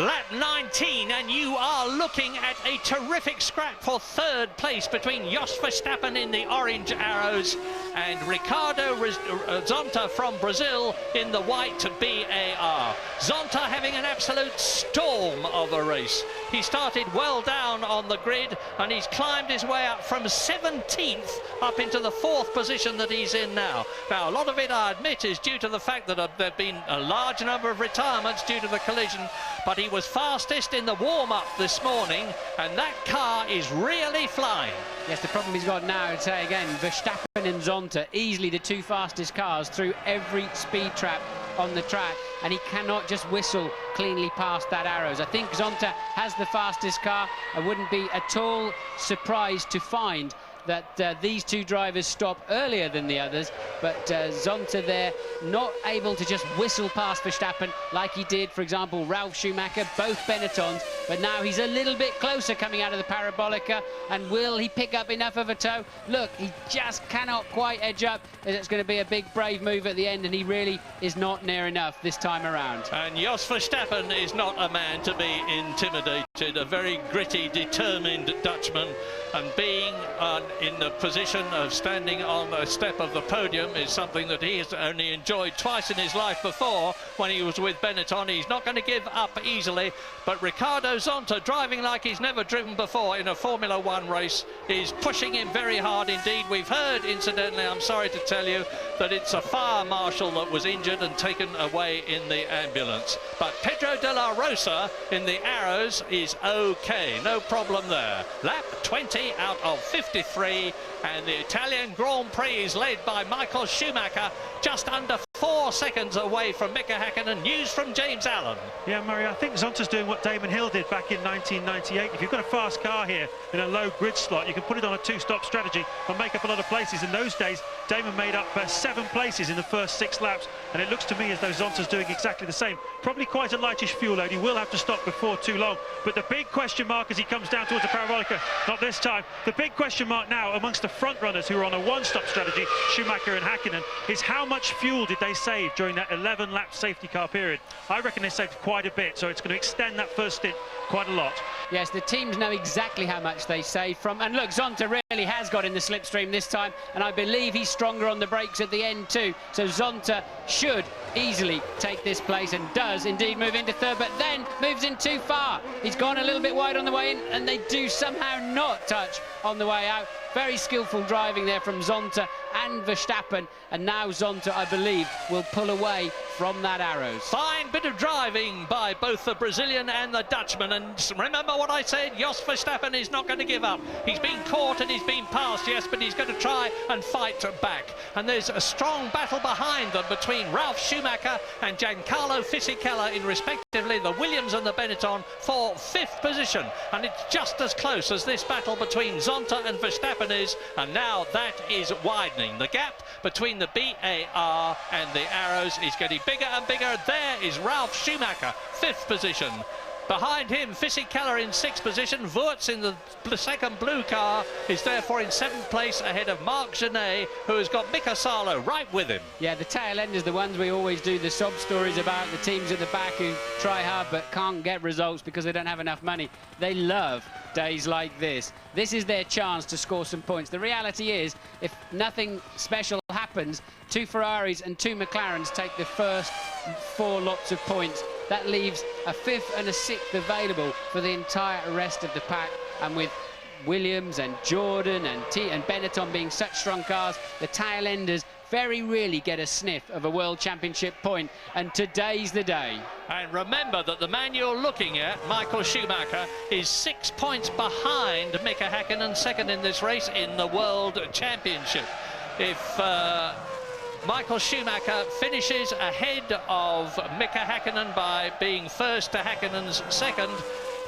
Speaker 2: Lap 19, and you are looking at a terrific scrap for third place between Jos Verstappen in the orange arrows and Ricardo Zonta from Brazil in the white BAR. Zonta having an absolute storm of a race. He started well down on the grid and he's climbed his way up from 17th up into the 4th position that he's in now. Now, a lot of it, I admit, is due to the fact that there have been a large number of retirements due to the collision, but he was fastest in the warm-up this morning, and that car is really flying.
Speaker 3: Yes, the problem he's got now, I'd say again, Verstappen and Zonta, easily the two fastest cars through every speed trap on the track, and he cannot just whistle cleanly past that arrows. I think Zonta has the fastest car. I wouldn't be at all surprised to find that these two drivers stop earlier than the others, but Zonta there not able to just whistle past Verstappen like he did, for example, Ralf Schumacher, both Benettons, but now he's a little bit closer coming out of the Parabolica, and will he pick up enough of a tow? Look, he just cannot quite edge up. It's going to be a big brave move at the end, and he really is not near enough this time around.
Speaker 2: And Jos Verstappen is not a man to be intimidated, a very gritty, determined Dutchman, and being in the position of standing on a step of the podium is something that he has only enjoyed twice in his life before when he was with Benetton. He's not going to give up easily, but Ricardo Zonta, driving like he's never driven before in a Formula One race, is pushing him very hard indeed. We've heard, incidentally, I'm sorry to tell you, that it's a fire marshal that was injured and taken away in the ambulance. But Pedro de la Rosa in the arrows is okay, no problem there. Lap 20 out of 53, and the Italian Grand Prix is led by Michael Schumacher, just under 4 seconds away from Mika Häkkinen. News from James Allen.
Speaker 8: Yeah, Murray, I think Zonta's doing what Damon Hill did back in 1998. If you've got a fast car here in a low grid slot, you can put it on a two-stop strategy and make up a lot of places. In those days, Damon made up 7 places in the first 6 laps, and it looks to me as though Zonta's doing exactly the same. Probably quite a lightish fuel load. He will have to stop before too long, but the big question mark as he comes down towards the Parabolica, not this time, the big question mark now amongst the front runners who are on a one-stop strategy, Schumacher and Häkkinen, is how much fuel did they save during that 11-lap safety car period? I reckon they saved quite a bit, so it's going to extend that first stint quite a lot.
Speaker 3: Yes, the teams know exactly how much they save from, and look, Zonta really has got in the slipstream this time, and I believe he's stronger on the brakes at the end too, so Zonta should easily take this place, and does indeed move into third, but then moves in too far. He's gone a little bit wide on the way in, and they do somehow not touch on the way out. Very skillful driving there from Zonta and Verstappen, and now Zonta, I believe, will pull away from that arrows.
Speaker 2: Fine bit of driving by both the Brazilian and the Dutchman, and remember what I said, Jos Verstappen is not going to give up. He's been caught and he's been passed, yes, but he's going to try and fight back. And there's a strong battle behind them between Ralf Schumacher and Giancarlo Fisichella in respectively the Williams and the Benetton for 5th position, and it's just as close as this battle between Zonta and Verstappen is, and now that is widening. The gap between the BAR and the arrows is getting bigger and bigger. There is Ralf Schumacher, 5th position. Behind him, Fisichella in 6th position. Wurz in the second blue car is therefore in 7th place ahead of Marc Genet, who has got Mika Salo right with him.
Speaker 3: Yeah, the tail enders, the ones we always do the sob stories about, the teams at the back who try hard but can't get results because they don't have enough money. They love days like this. This is their chance to score some points. The reality is, if nothing special happens, 2 Ferraris and 2 McLarens take the first 4 lots of points. That leaves a 5th and a 6th available for the entire rest of the pack, and with Williams and Jordan and Benetton being such strong cars, the tail enders very rarely get a sniff of a World Championship point, and today's the day.
Speaker 2: And remember that the man you're looking at, Michael Schumacher, is 6 points behind Mika Häkkinen, second in this race in the World Championship. If Michael Schumacher finishes ahead of Mika Häkkinen by being first to Häkkinen's second,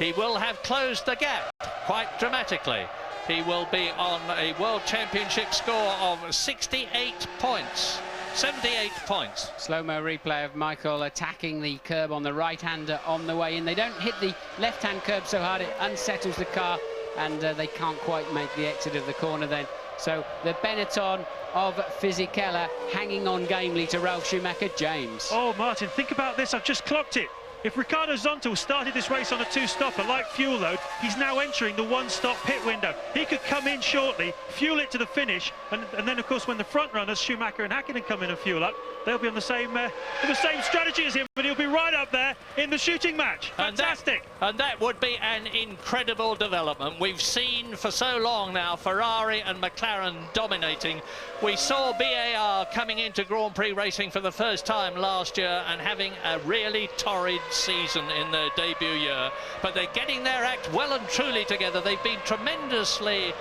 Speaker 2: he will have closed the gap quite dramatically. He will be on a World Championship score of 68 points. 78 points.
Speaker 3: Slow-mo replay of Michael attacking the curb on the right-hander on the way in. They don't hit the left-hand curb so hard, it unsettles the car, and they can't quite make the exit of the corner then. So the Benetton of Fisichella hanging on gamely to Ralf Schumacher. James.
Speaker 8: Oh, Martin, think about this. I've just clocked it. If Ricardo Zonta started this race on a two-stopper, like fuel load, he's now entering the one-stop pit window. He could come in shortly, fuel it to the finish, and then, of course, when the front runners, Schumacher and Häkkinen, come in and fuel up, they'll be on the same strategy as him, but he'll be right up there in the shooting match. Fantastic.
Speaker 2: And that would be an incredible development. We've seen for so long now Ferrari and McLaren dominating. We saw BAR coming into Grand Prix racing for the first time last year and having a really torrid season in their debut year, but they're getting their act well and truly together. They've been tremendously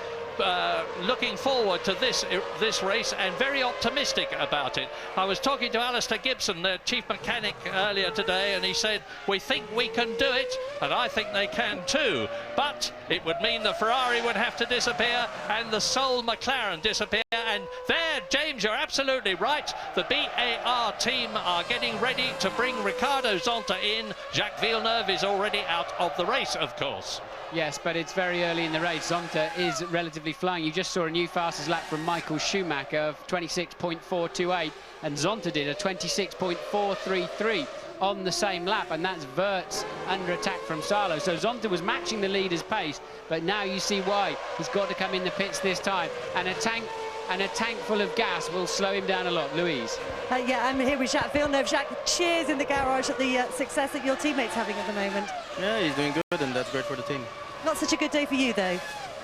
Speaker 2: looking forward to this race and very optimistic about it. I was talking to Alistair Gibson, their chief mechanic, earlier today, and he said, we think we can do it, and I think they can too, but it would mean the Ferrari would have to disappear and the sole McLaren disappear. And there, James, you're absolutely right. The BAR team are getting ready to bring Ricardo Zonta in. Jacques Villeneuve is already out of the race, of course.
Speaker 3: Yes, but it's very early in the race. Zonta is relatively flying. You just saw a new fastest lap from Michael Schumacher of 26.428, and Zonta did a 26.433 on the same lap, and that's Wirtz under attack from Salo. So Zonta was matching the leader's pace, but now you see why. He's got to come in the pits this time, and a tank full of gas will slow him down a lot. Louise.
Speaker 4: Yeah, I'm here with Jacques Villeneuve. Jacques, cheers in the garage at the success that your teammate's having at the moment.
Speaker 9: Yeah, he's doing good, and that's great for the team.
Speaker 4: Not such a good day for you, though.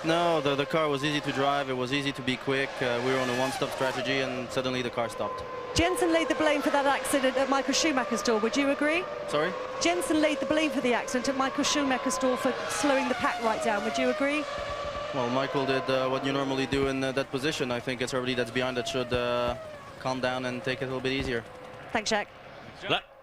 Speaker 9: No, the car was easy to drive. It was easy to be quick. We were on a one-stop strategy, and suddenly the car stopped.
Speaker 4: Jensen laid the blame for that accident at Michael Schumacher's door. Would you agree?
Speaker 9: Sorry?
Speaker 4: Jensen laid the blame for the accident at Michael Schumacher's door for slowing the pack right down. Would you agree?
Speaker 9: Well, Michael did what you normally do in that position. I think it's everybody that's behind that should calm down and take it a little bit easier.
Speaker 4: Thanks, Jacques.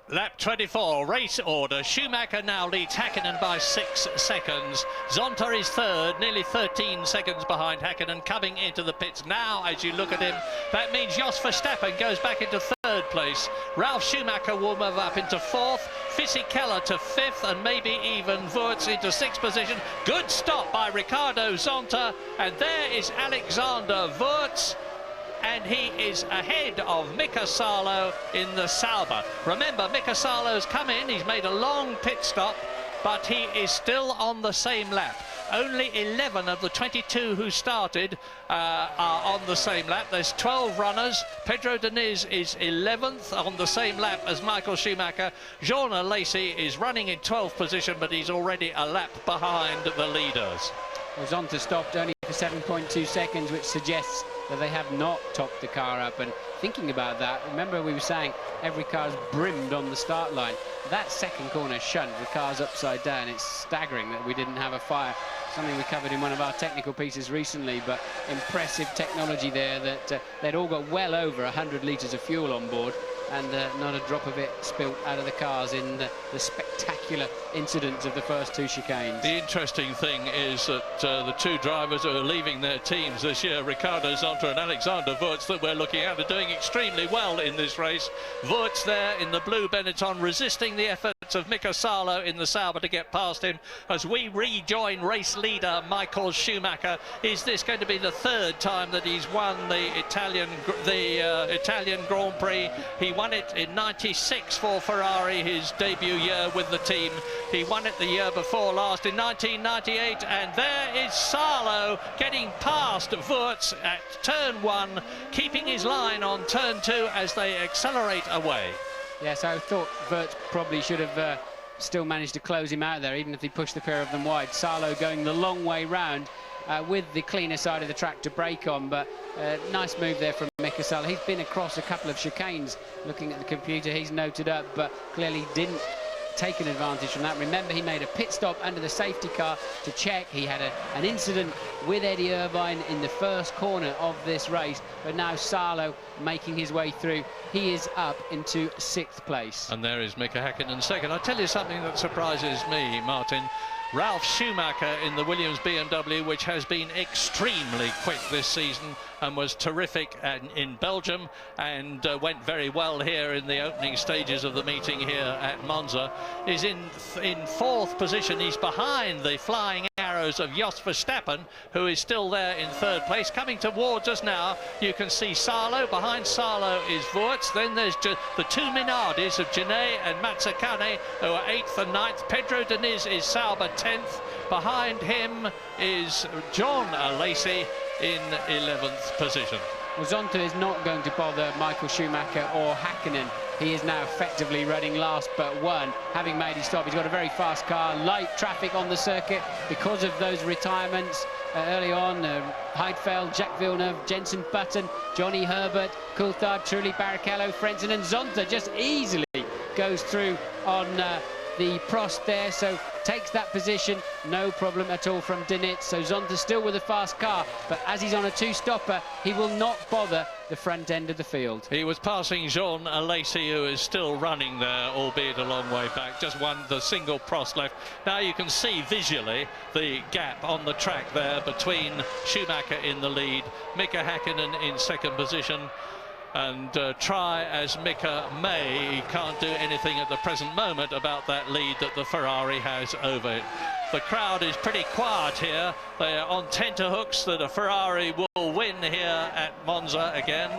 Speaker 2: Lap 24, race order. Schumacher now leads Häkkinen by 6 seconds. Zonta is third, nearly 13 seconds behind Häkkinen, coming into the pits now. As you look at him, that means Jos Verstappen goes back into third place. Ralf Schumacher will move up into fourth. Fisichella to fifth, and maybe even Wirtz into sixth position. Good stop by Ricardo Zonta, and there is Alexander Wirtz, and he is ahead of Mika Salo in the Sauber. Remember, Mika Salo's come in, he's made a long pit stop, but he is still on the same lap. Only 11 of the 22 who started are on the same lap. There's 12 runners. Pedro Diniz is 11th on the same lap as Michael Schumacher. Jean Lacey is running in 12th position, but he's already a lap behind the leaders.
Speaker 3: Well, Zonta stopped only for 7.2 seconds, which suggests that they have not topped the car up. And thinking about that, remember we were saying every car's brimmed on the start line. That second corner shunt, the car's upside down. It's staggering that we didn't have a fire. Something we covered in one of our technical pieces recently, but impressive technology there that they'd all got well over 100 litres of fuel on board, and not a drop of it spilt out of the cars in the spectacular incidents of the first two chicanes.
Speaker 2: The interesting thing is that the two drivers who are leaving their teams this year, Ricardo Zonta and Alexander Wirtz, that we're looking at, are doing extremely well in this race. Wirtz there in the blue Benetton, resisting the efforts of Mika Salo in the Sauber to get past him as we rejoin race leader Michael Schumacher. Is this going to be the third time that he's won the Italian Grand Prix? He won it in '96 for Ferrari, his debut year with the team. He won it the year before last in 1998, and there is Salo getting past Wirtz at turn 1, keeping his line on turn 2 as they accelerate away.
Speaker 3: Yes, I thought Wirtz probably should have still managed to close him out there, even if he pushed the pair of them wide. Salo going the long way round with the cleaner side of the track to brake on, but nice move there from Mika Salo. He's been across a couple of chicanes. Looking at the computer, he's noted up, but clearly didn't take an advantage from that. Remember, he made a pit stop under the safety car to check. He had an incident with Eddie Irvine in the first corner of this race, but now Salo making his way through. He is up into 6th place.
Speaker 2: And there is Mika Häkkinen second. I'll tell you something that surprises me, Martin. Ralf Schumacher in the Williams BMW, which has been extremely quick this season and was terrific in Belgium and went very well here in the opening stages of the meeting here at Monza, is in 4th position. He's behind the Flying Arrow shadows of Jos Verstappen, who is still there in third place. Coming towards us now, you can see Salo. Behind Salo is Voorts. Then there's the two Minardis of Genet and Mazzacane, who are 8th and 9th. Pedro Diniz is Sauber 10th. Behind him is John Lacey in 11th position.
Speaker 3: Well, Zonta is not going to bother Michael Schumacher or Hakkinen. He is now effectively running last but one, having made his stop. He's got a very fast car, light traffic on the circuit because of those retirements early on. Heidfeld, Jacques Villeneuve, Jenson Button, Johnny Herbert, Coulthard, Trulli, Barrichello, Frentzen and Zonta just easily goes through on the Prost there, so takes that position, no problem at all from Diniz. So Zonta still with a fast car, but as he's on a two-stopper, he will not bother the front end of the field.
Speaker 2: He was passing Jean Lacey, who is still running there, albeit a long way back. Just the single Prost left. Now you can see visually the gap on the track there between Schumacher in the lead, Mika Hakkinen in second position. And try as Mika may, he can't do anything at the present moment about that lead that the Ferrari has over it. The crowd is pretty quiet here. They are on tenterhooks that a Ferrari will win here at Monza again.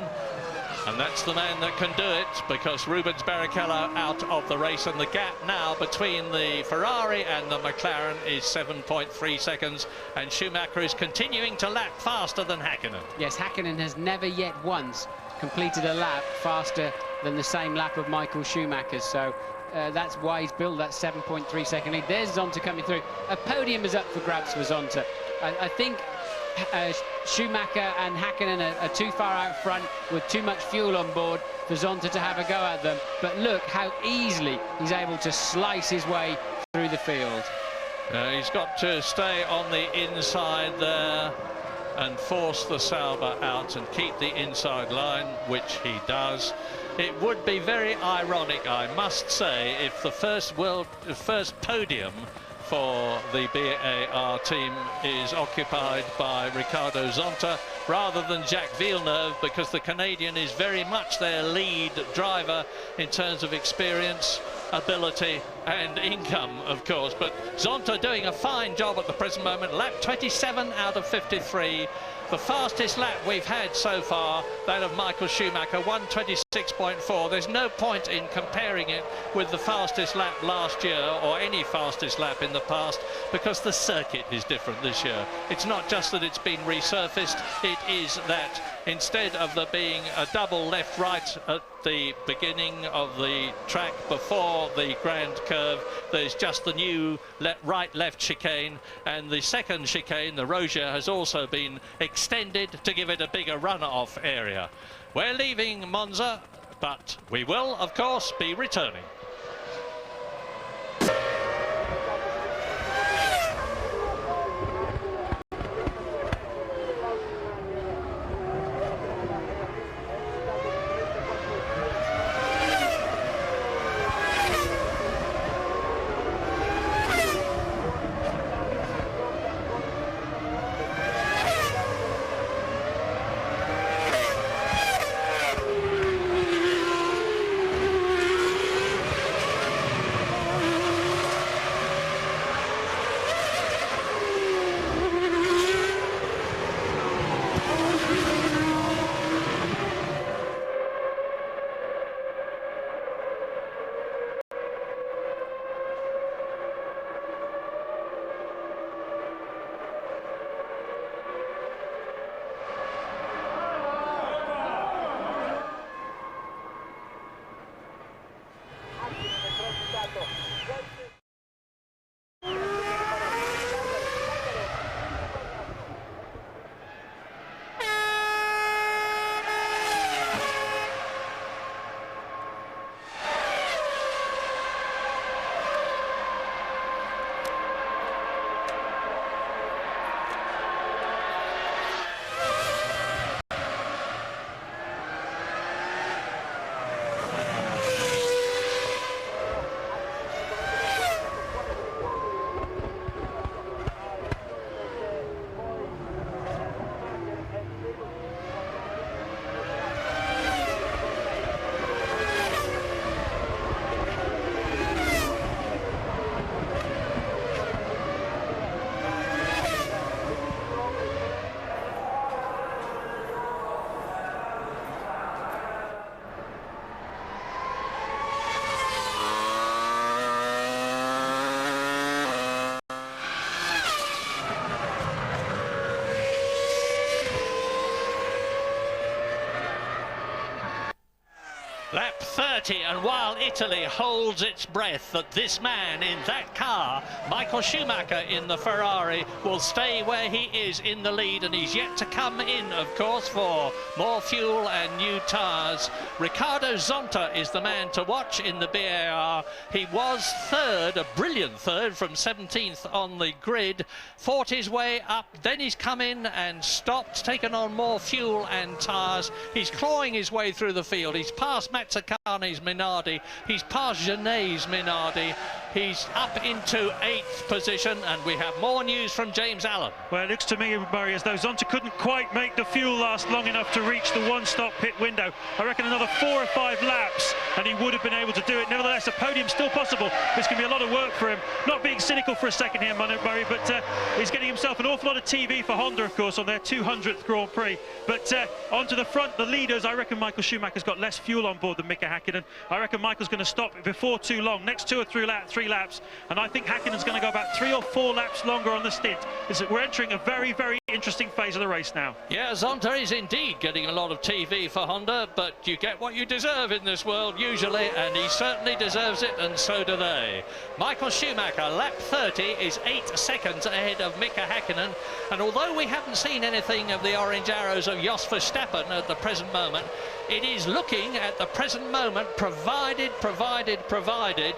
Speaker 2: And that's the man that can do it, because Rubens Barrichello out of the race, and the gap now between the Ferrari and the McLaren is 7.3 seconds, and Schumacher is continuing to lap faster than Hakkinen.
Speaker 3: Yes, Hakkinen has never yet once completed a lap faster than the same lap of Michael Schumacher's, so that's why he's built that 7.3 second lead. There's Zonta coming through. A podium is up for grabs for Zonta. I think Schumacher and Hakkinen are too far out front with too much fuel on board for Zonta to have a go at them, but look how easily he's able to slice his way through the field.
Speaker 2: He's got to stay on the inside there and force the Sauber out and keep the inside line, which he does. It would be very ironic, I must say, if the first podium for the BAR team is occupied by Ricardo Zonta rather than Jacques Villeneuve, because the Canadian is very much their lead driver in terms of experience, ability and income, of course. But Zonta doing a fine job at the present moment. Lap 27 out of 53. The fastest lap we've had so far, that of Michael Schumacher, 1:26.4. There's no point in comparing it with the fastest lap last year or any fastest lap in the past, because the circuit is different this year. It's not just that it's been resurfaced, it is that instead of there being a double left-right at the beginning of the track before the grand curve, there's just the new right-left chicane, and the second chicane, the Roger, has also been extended to give it a bigger run-off area. We're leaving Monza, but we will, of course, be returning. Lap 30, and while Italy holds its breath that this man in that car, Michael Schumacher in the Ferrari, will stay where he is in the lead, and he's yet to come in, of course, for more fuel and new tyres. Ricardo Zonta is the man to watch in the BAR. He was third, a brilliant third from 17th on the grid, fought his way up, then he's come in and stopped, taken on more fuel and tyres. He's clawing his way through the field. He's past Mazzacani's Minardi, he's past Genet's Minardi, he's up into 8th position, and we have more news from James Allen.
Speaker 8: Well, it looks to me, Murray, as though Zonta couldn't quite make the fuel last long enough to reach the one-stop pit window. I reckon another 4 or 5 laps and he would have been able to do it. Nevertheless, a podium still possible. This can be a lot of work for him. Not being cynical for a second here, Murray, but he's getting himself an awful lot of TV for Honda, of course, on their 200th Grand Prix. But onto the front, the leaders, I reckon Michael Schumacher's got less fuel on board than Mika Häkkinen. I reckon Michael's going to stop before too long, next 2 or 3 laps, and I think Häkkinen's going to go about 3 or 4 laps longer on the stint. We're entering a very, very interesting phase of the race now.
Speaker 2: Yeah, Zonta is indeed getting a lot of TV for Honda, but you get what you deserve in this world usually, and he certainly deserves it, and so do they. Michael Schumacher, lap 30, is 8 seconds ahead of Mika Häkkinen, and although we haven't seen anything of the orange arrows of Jos Verstappen at the present moment, it is looking at the present moment, provided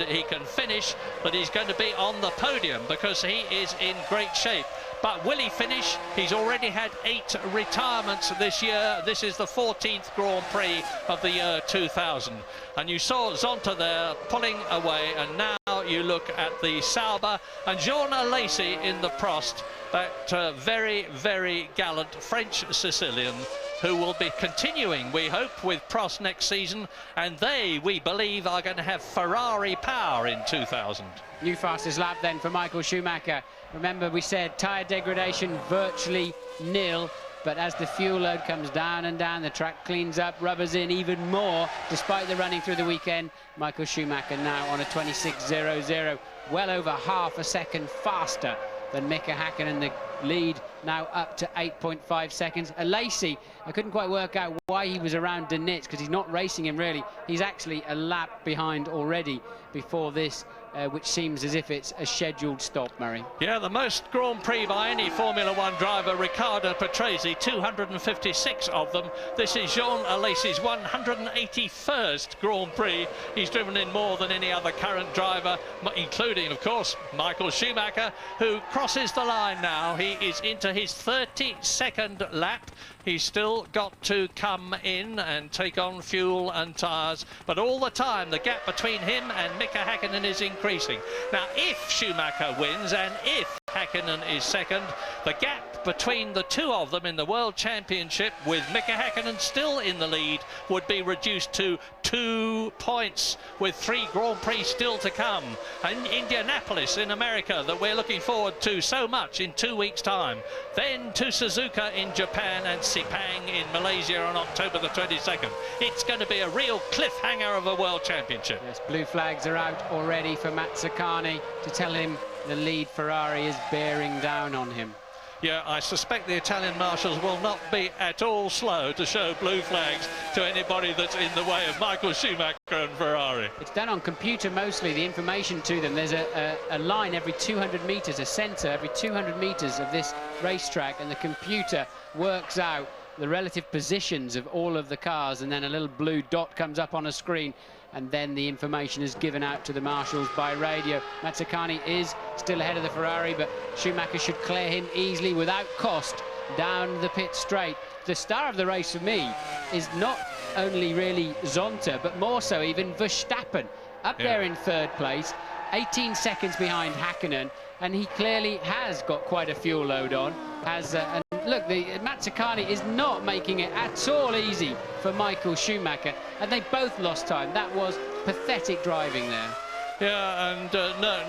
Speaker 2: he can finish, that he's going to be on the podium, because he is in great shape. But will he finish? He's already had 8 retirements this year. This is the 14th Grand Prix of the year 2000. And you saw Zonta there pulling away, and now you look at the Sauber and Jean Alesi in the Prost, that very, very gallant French Sicilian, who will be continuing, we hope, with Prost next season, and they, we believe, are going to have Ferrari power in 2000.
Speaker 3: New fastest lap then for Michael Schumacher. Remember, we said tyre degradation virtually nil, but as the fuel load comes down and down, the track cleans up, rubbers in even more, despite the running through the weekend. Michael Schumacher now on a 26.00, well over half a second faster than Mika Häkkinen. The lead now up to 8.5 seconds. Alesi, I couldn't quite work out why he was around De Nitz, because he's not racing him really. He's actually a lap behind already before this, which seems as if it's a scheduled stop, Murray.
Speaker 2: Yeah, the most Grand Prix by any Formula One driver, Riccardo Patrese, 256 of them. This is Jean Alesi's 181st Grand Prix. He's driven in more than any other current driver, including, of course, Michael Schumacher, who crosses the line now. He is into his 32nd lap. He's still got to come in and take on fuel and tyres, but all the time the gap between him and Mika Häkkinen is increasing. Now, if Schumacher wins and if Häkkinen is second, the gap between the two of them in the World Championship, with Mika Häkkinen still in the lead, would be reduced to 2 points, with 3 Grand Prix still to come. And Indianapolis in America, that we're looking forward to so much, in 2 weeks' time. Then to Suzuka in Japan and Sepang in Malaysia on October the 22nd. It's going to be a real cliffhanger of a World Championship.
Speaker 3: Yes, blue flags are out already for Mazzacani to tell him the lead Ferrari is bearing down on him.
Speaker 2: Yeah, I suspect the Italian marshals will not be at all slow to show blue flags to anybody that's in the way of Michael Schumacher and Ferrari.
Speaker 3: It's done on computer mostly, the information to them. There's a line every 200 metres, a centre every 200 metres of this racetrack, and the computer works out the relative positions of all of the cars, and then a little blue dot comes up on a screen, and then the information is given out to the marshals by radio. Mazzacani is still ahead of the Ferrari, but Schumacher should clear him easily without cost down the pit straight. The star of the race for me is not only really Zonta, but more so even Verstappen, up there in 3rd place, 18 seconds behind Häkkinen, and he clearly has got quite a fuel load on. And look, Mazzacani is not making it at all easy for Michael Schumacher, and they both lost time. That was pathetic driving there.
Speaker 2: Yeah, and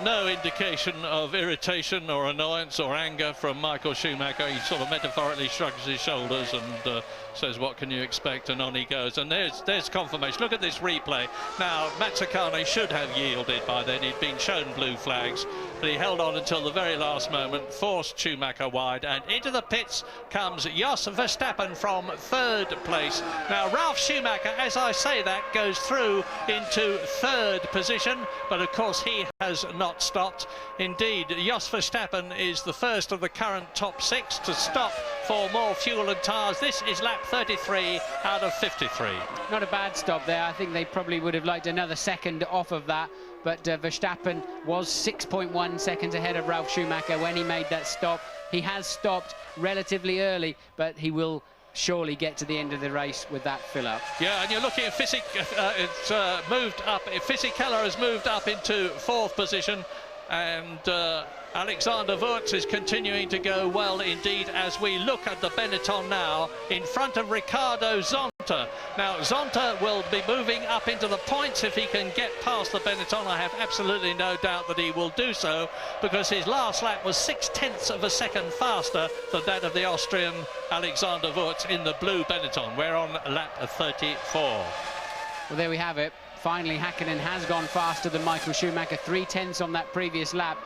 Speaker 2: no indication of irritation or annoyance or anger from Michael Schumacher. He sort of metaphorically shrugs his shoulders and says, what can you expect? And on he goes. And there's confirmation. Look at this replay. Now, Mazzacane should have yielded by then. He'd been shown blue flags, but he held on until the very last moment, forced Schumacher wide, and into the pits comes Jos Verstappen from 3rd place. Now, Ralf Schumacher, as I say that, goes through into 3rd position, but of course he has not stopped. Indeed, Jos Verstappen is the first of the current top 6 to stop for more fuel and tyres. This is lap 33 out of 53.
Speaker 3: Not a bad stop there. I think they probably would have liked another second off of that, but Verstappen was 6.1 seconds ahead of Ralf Schumacher when he made that stop. He has stopped relatively early, but he will surely get to the end of the race with that fill-up.
Speaker 2: Yeah, and you're looking at it's moved up. Fisichella has moved up into 4th position, and Alexander Wurz is continuing to go well indeed as we look at the Benetton now in front of Ricardo Zonta. Now, Zonta will be moving up into the points if he can get past the Benetton. I have absolutely no doubt that he will do so, because his last lap was 0.6 of a second faster than that of the Austrian Alexander Wurz in the blue Benetton. We're on lap 34.
Speaker 3: Well, there we have it. Finally, Häkkinen has gone faster than Michael Schumacher, 0.3 on that previous lap.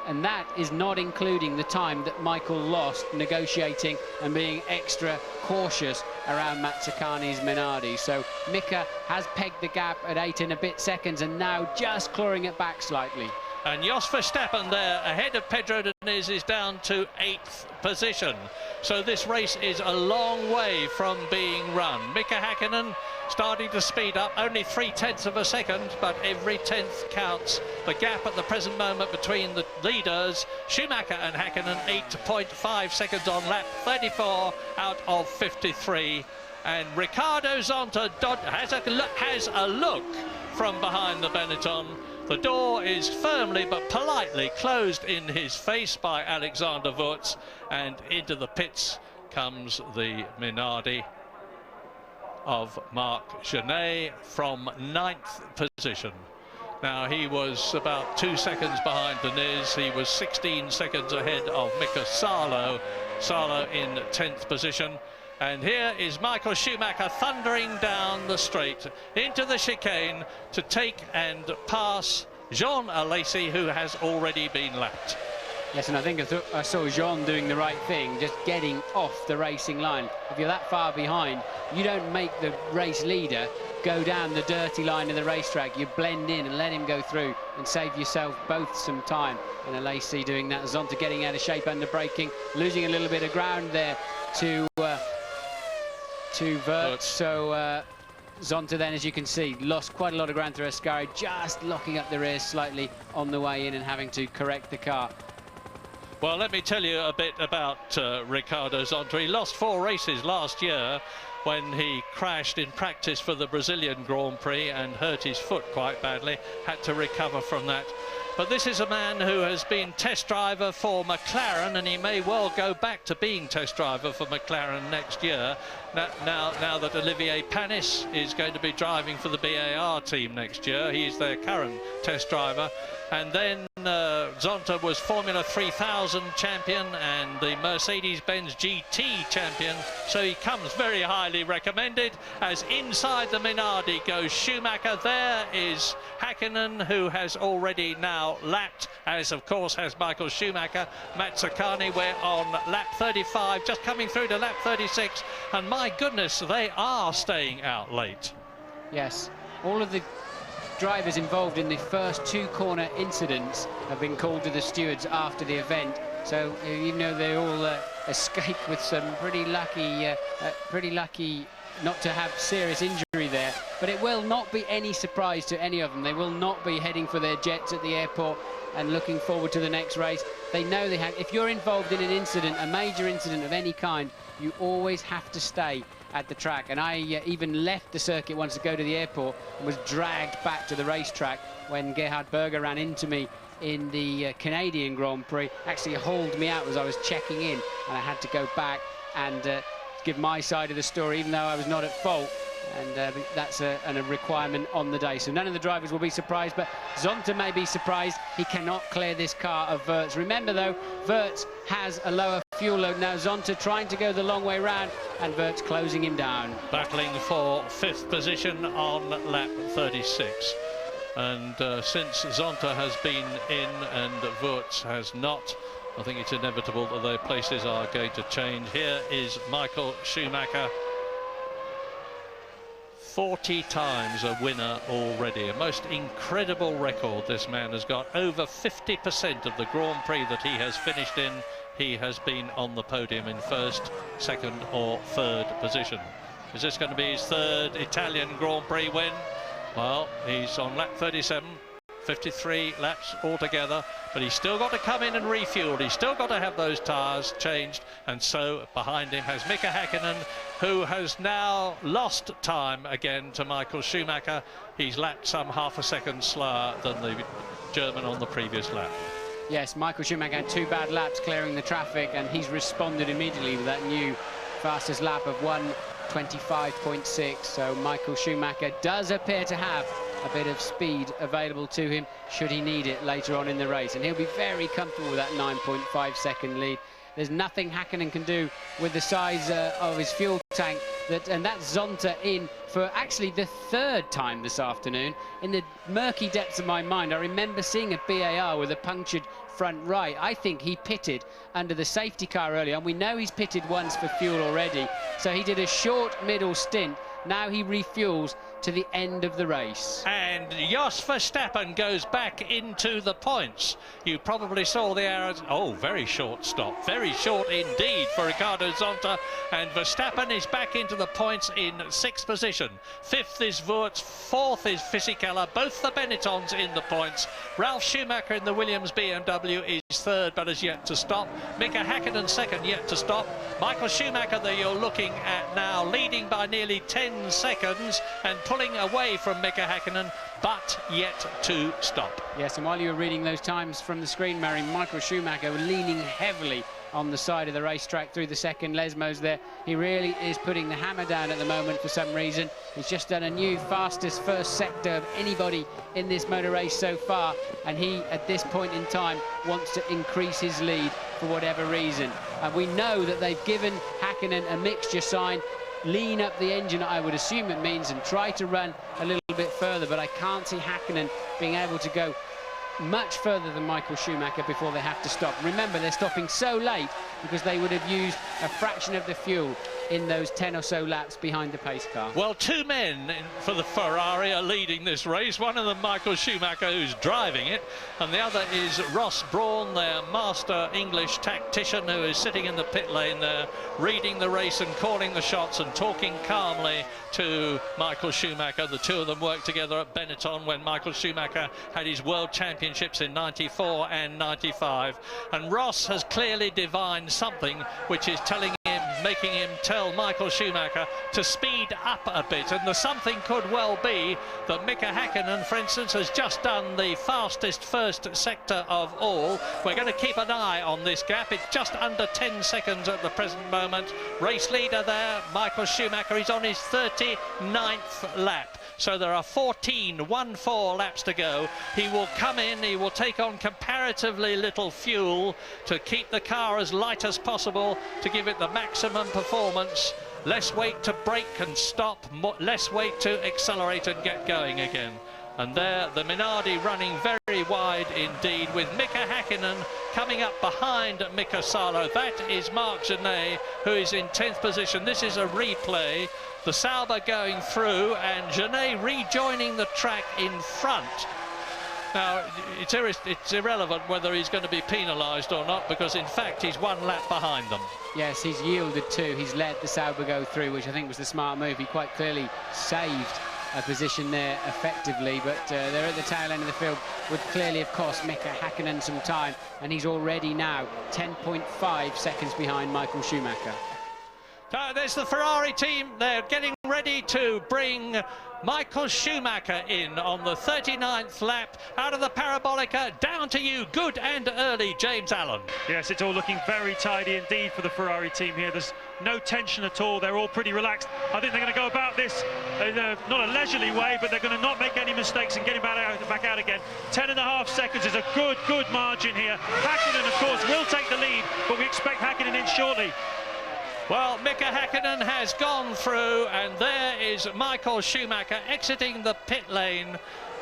Speaker 3: And that is not including the time that Michael lost negotiating and being extra cautious around Mazzacane's Minardi. So Mika has pegged the gap at 8 and a bit seconds and now just clawing it back slightly.
Speaker 2: And Jos Verstappen there ahead of Pedro Diniz is down to 8th position. So this race is a long way from being run. Mika Häkkinen starting to speed up, only 0.3 of a second, but every 10th counts. The gap at the present moment between the leaders, Schumacher and Häkkinen, 8.5 seconds on lap 34 out of 53. And Ricardo Zonta has a look from behind the Benetton. The door is firmly but politely closed in his face by Alexander Wurz, and into the pits comes the Minardi of Marc Genet from 9th position. Now, he was about 2 seconds behind Diniz. He was 16 seconds ahead of Mika Salo. Salo in 10th position. And here is Michael Schumacher thundering down the straight into the chicane to take and pass Jean Alesi, who has already been lapped.
Speaker 3: Yes, and I think I saw Jean doing the right thing, just getting off the racing line. If you're that far behind, you don't make the race leader go down the dirty line of the racetrack. You blend in and let him go through and save yourself both some time. And Alesi doing that. Zonta getting out of shape under braking, losing a little bit of ground there to Wurz. So Zonta then, as you can see, lost quite a lot of ground through Ascari, just locking up the rear slightly on the way in and having to correct the car.
Speaker 2: Well, let me tell you a bit about Ricardo Zonta. He lost 4 races last year when he crashed in practice for the Brazilian Grand Prix and hurt his foot quite badly, had to recover from that. But this is a man who has been test driver for McLaren, and he may well go back to being test driver for McLaren next year. Now that Olivier Panis is going to be driving for the BAR team next year. He is their current test driver. And then Zonta was Formula 3000 champion and the Mercedes-Benz GT champion, so he comes very highly recommended. As inside the Minardi goes Schumacher, there is Häkkinen, who has already now lapped, as of course has Michael Schumacher. Mazzacane, we're on lap 35, just coming through to lap 36, and my goodness, they are staying out late.
Speaker 3: Yes, all of the drivers involved in the first 2 corner incidents have been called to the stewards after the event. So even though they all escaped with some pretty lucky not to have serious injury there, but it will not be any surprise to any of them. They will not be heading for their jets at the airport and looking forward to the next race. They know they have. If you're involved in an incident, a major incident of any kind, you always have to stay at the track. And I even left the circuit once to go to the airport and was dragged back to the racetrack when Gerhard Berger ran into me in the Canadian Grand Prix. Actually hauled me out as I was checking in, and I had to go back and give my side of the story, even though I was not at fault. and that's a requirement on the day. So none of the drivers will be surprised, but Zonta may be surprised. He cannot clear this car of Wirtz. Remember, though, Wirtz has a lower fuel load. Now Zonta trying to go the long way round, and Wirtz closing him down.
Speaker 2: Battling for 5th position on lap 36. And since Zonta has been in and Wirtz has not, I think it's inevitable that their places are going to change. Here is Michael Schumacher. 40 times a winner already. A most incredible record this man has got. Over 50% of the Grand Prix that he has finished in, he has been on the podium in 1st, 2nd or 3rd position. Is this going to be his 3rd Italian Grand Prix win? Well, he's on lap 37. 53 laps altogether, but he's still got to come in and refuel. He's still got to have those tyres changed, and so behind him has Mika Häkkinen, who has now lost time again to Michael Schumacher. He's lapped some half a second slower than the German on the previous lap.
Speaker 3: Yes, Michael Schumacher had 2 bad laps clearing the traffic, and he's responded immediately with that new fastest lap of 1:25.6. So Michael Schumacher does appear to have a bit of speed available to him should he need it later on in the race, and he'll be very comfortable with that 9.5 second lead. There's nothing Häkkinen can do with the size of his fuel tank, and that's Zonta in for actually the 3rd time this afternoon. In the murky depths of my mind, I remember seeing a BAR with a punctured front right. I think he pitted under the safety car earlier, and we know he's pitted once for fuel already, so he did a short middle stint. Now he refuels to the end of the race.
Speaker 2: And Jos Verstappen goes back into the points. You probably saw the arrows. Oh, very short stop. Very short indeed for Ricardo Zonta. And Verstappen is back into the points in 6th position. 5th is Wirtz. 4th is Fisichella. Both the Benettons in the points. Ralf Schumacher in the Williams BMW is 3rd, but has yet to stop. Mika Häkkinen 2nd, yet to stop. Michael Schumacher, that you're looking at now, leading by nearly 10 seconds and pulling away from Mika Häkkinen, but yet to stop.
Speaker 3: Yes, and while you were reading those times from the screen, Mary, Michael Schumacher leaning heavily on the side of the racetrack through the second Lesmos there. He really is putting the hammer down at the moment for some reason. He's just done a new fastest first sector of anybody in this motor race so far, and he, at this point in time, wants to increase his lead for whatever reason. And we know that they've given Häkkinen a mixture sign. Lean up the engine, I would assume it means, and try to run a little bit further, but I can't see Häkkinen being able to go much further than Michael Schumacher before they have to stop. Remember, they're stopping so late because they would have used a fraction of the fuel in those 10 or so laps behind the pace car.
Speaker 2: Well, 2 men for the Ferrari are leading this race. One of them, Michael Schumacher, who's driving it, and the other is Ross Brawn, their master English tactician, who is sitting in the pit lane there, reading the race and calling the shots and talking calmly to Michael Schumacher. The 2 of them worked together at Benetton when Michael Schumacher had his World Championships in 94 and 95. And Ross has clearly divined something which is telling him, making him tell Michael Schumacher to speed up a bit, and the something could well be that Mika Häkkinen, for instance, has just done the fastest first sector of all. We're going to keep an eye on this gap. It's just under 10 seconds at the present moment. Race leader there, Michael Schumacher, is on his 39th lap. So there are 14 laps to go. He will come in, he will take on comparatively little fuel to keep the car as light as possible, to give it the maximum performance. Less weight to brake and stop, less weight to accelerate and get going again. And there, the Minardi running very wide indeed, with Mika Häkkinen coming up behind Mika Salo. That is Marc Genet, who is in 10th position. This is a replay. The Sauber going through, and Genet rejoining the track in front. Now, it's irrelevant whether he's going to be penalised or not, because in fact he's 1 lap behind them.
Speaker 3: Yes, he's yielded 2. He's let the Sauber go through, which I think was the smart move. He quite clearly saved a position there effectively, but they're at the tail end of the field, would clearly have cost Mika Häkkinen some time, and he's already now 10.5 seconds behind Michael Schumacher.
Speaker 2: There's the Ferrari team. They're getting ready to bring Michael Schumacher in on the 39th lap out of the Parabolica. Down to you, good and early, James Allen.
Speaker 8: Yes, it's all looking very tidy indeed for the Ferrari team here. There's no tension at all. They're all pretty relaxed. I think they're going to go about this in not a leisurely way, but they're going to not make any mistakes and get him back out again. 10.5 seconds is a good margin here. Häkkinen, of course, will take the lead, but we expect Häkkinen in shortly.
Speaker 2: Well, Mika Häkkinen has gone through, and there is Michael Schumacher exiting the pit lane.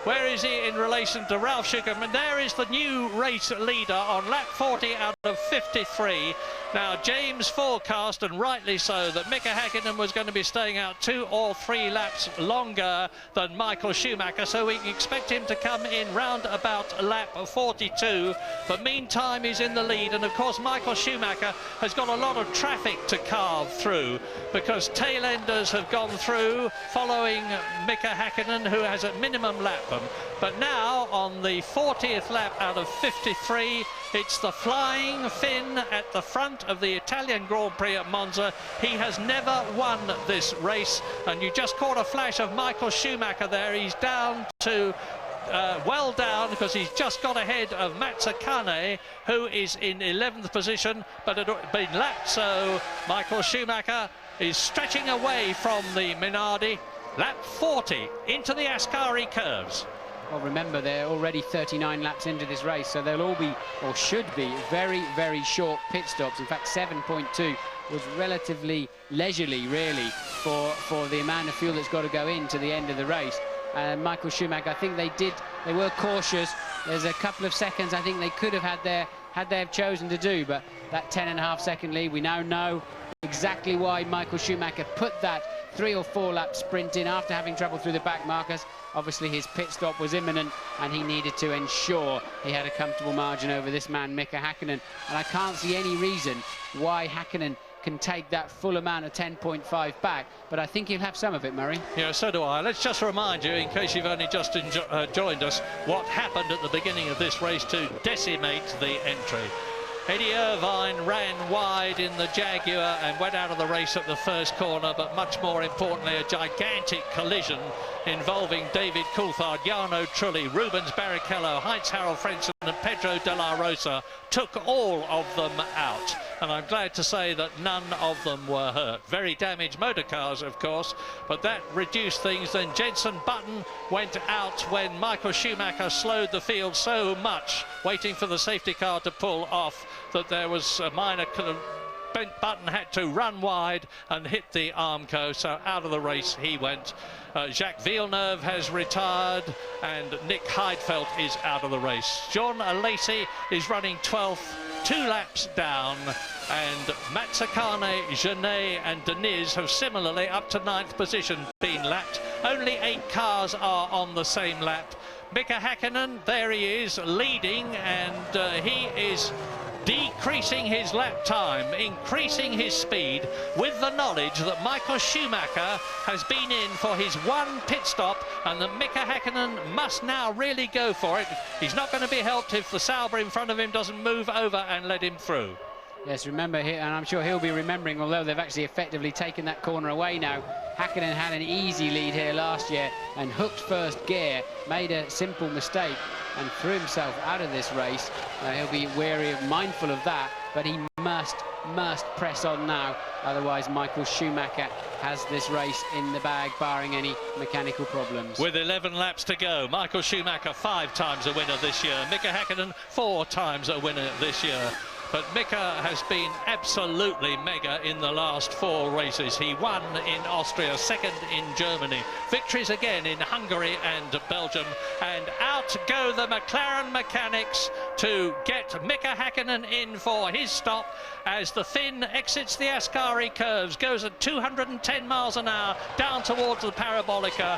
Speaker 2: Where is he in relation to Ralf Schumacher? And there is the new race leader on lap 40 out of 53. Now, James forecast, and rightly so, that Mika Häkkinen was going to be staying out 2 or 3 laps longer than Michael Schumacher, so we can expect him to come in round about lap 42. But meantime, he's in the lead, and of course, Michael Schumacher has got a lot of traffic to carve through, because tail-enders have gone through following Mika Häkkinen, who has at minimum lap them. But now, on the 40th lap out of 53, it's the Flying Finn at the front of the Italian Grand Prix at Monza. He has never won this race, and you just caught a flash of Michael Schumacher there. He's down to well down, because he's just got ahead of Mazzacane, who is in 11th position, but had been lapped, so Michael Schumacher is stretching away from the Minardi. Lap 40 into the Ascari curves.
Speaker 3: Well, remember, they're already 39 laps into this race, so they'll all be, or should be, very short pit stops. In fact, 7.2 was relatively leisurely, really, for the amount of fuel that's got to go into the end of the race. Michael Schumacher, I think they were cautious. There's a couple of seconds I think they could have had they have chosen to do, but that 10.5 second lead, we now know exactly why Michael Schumacher put that 3 or 4 lap sprint in after having trouble through the back markers. Obviously his pit stop was imminent, and he needed to ensure he had a comfortable margin over this man Mika Häkkinen, and I can't see any reason why Häkkinen can take that full amount of 10.5 back, but I think he'll have some of it, Murray.
Speaker 2: Yeah, so do I. Let's just remind you, in case you've only just joined us, what happened at the beginning of this race to decimate the entry. Eddie Irvine ran wide in the Jaguar and went out of the race at the first corner, but much more importantly, a gigantic collision involving David Coulthard, Jarno Trulli, Rubens Barrichello, Heinz-Harald Frentzen and Pedro de la Rosa took all of them out. And I'm glad to say that none of them were hurt. Very damaged motor cars, of course, but that reduced things. Then Jenson Button went out when Michael Schumacher slowed the field so much, waiting for the safety car to pull off, that there was a minor bent Button had to run wide and hit the Armco, so out of the race he went. Jacques Villeneuve has retired, and Nick Heidfeld is out of the race. John Lacey is running 12th, 2 laps down, and Mazzacane, Genet and Deniz have similarly, up to 9th position, been lapped. Only 8 cars are on the same lap. Mika Häkkinen, there he is, leading, and he is decreasing his lap time, increasing his speed, with the knowledge that Michael Schumacher has been in for his 1 pit stop, and that Mika Häkkinen must now really go for it. He's not going to be helped if the Sauber in front of him doesn't move over and let him through.
Speaker 3: Yes, remember, and I'm sure he'll be remembering, although they've actually effectively taken that corner away now, Häkkinen had an easy lead here last year and hooked first gear, made a simple mistake and threw himself out of this race. He'll be mindful of that, but he must press on now, otherwise Michael Schumacher has this race in the bag, barring any mechanical problems.
Speaker 2: With 11 laps to go, Michael Schumacher 5 times a winner this year, Mika Häkkinen 4 times a winner this year. But Mika has been absolutely mega in the last 4 races. He won in Austria, 2nd in Germany, victories again in Hungary and Belgium, and out go the McLaren mechanics to get Mika Häkkinen in for his stop as the Finn exits the Ascari curves, goes at 210 miles an hour down towards the Parabolica,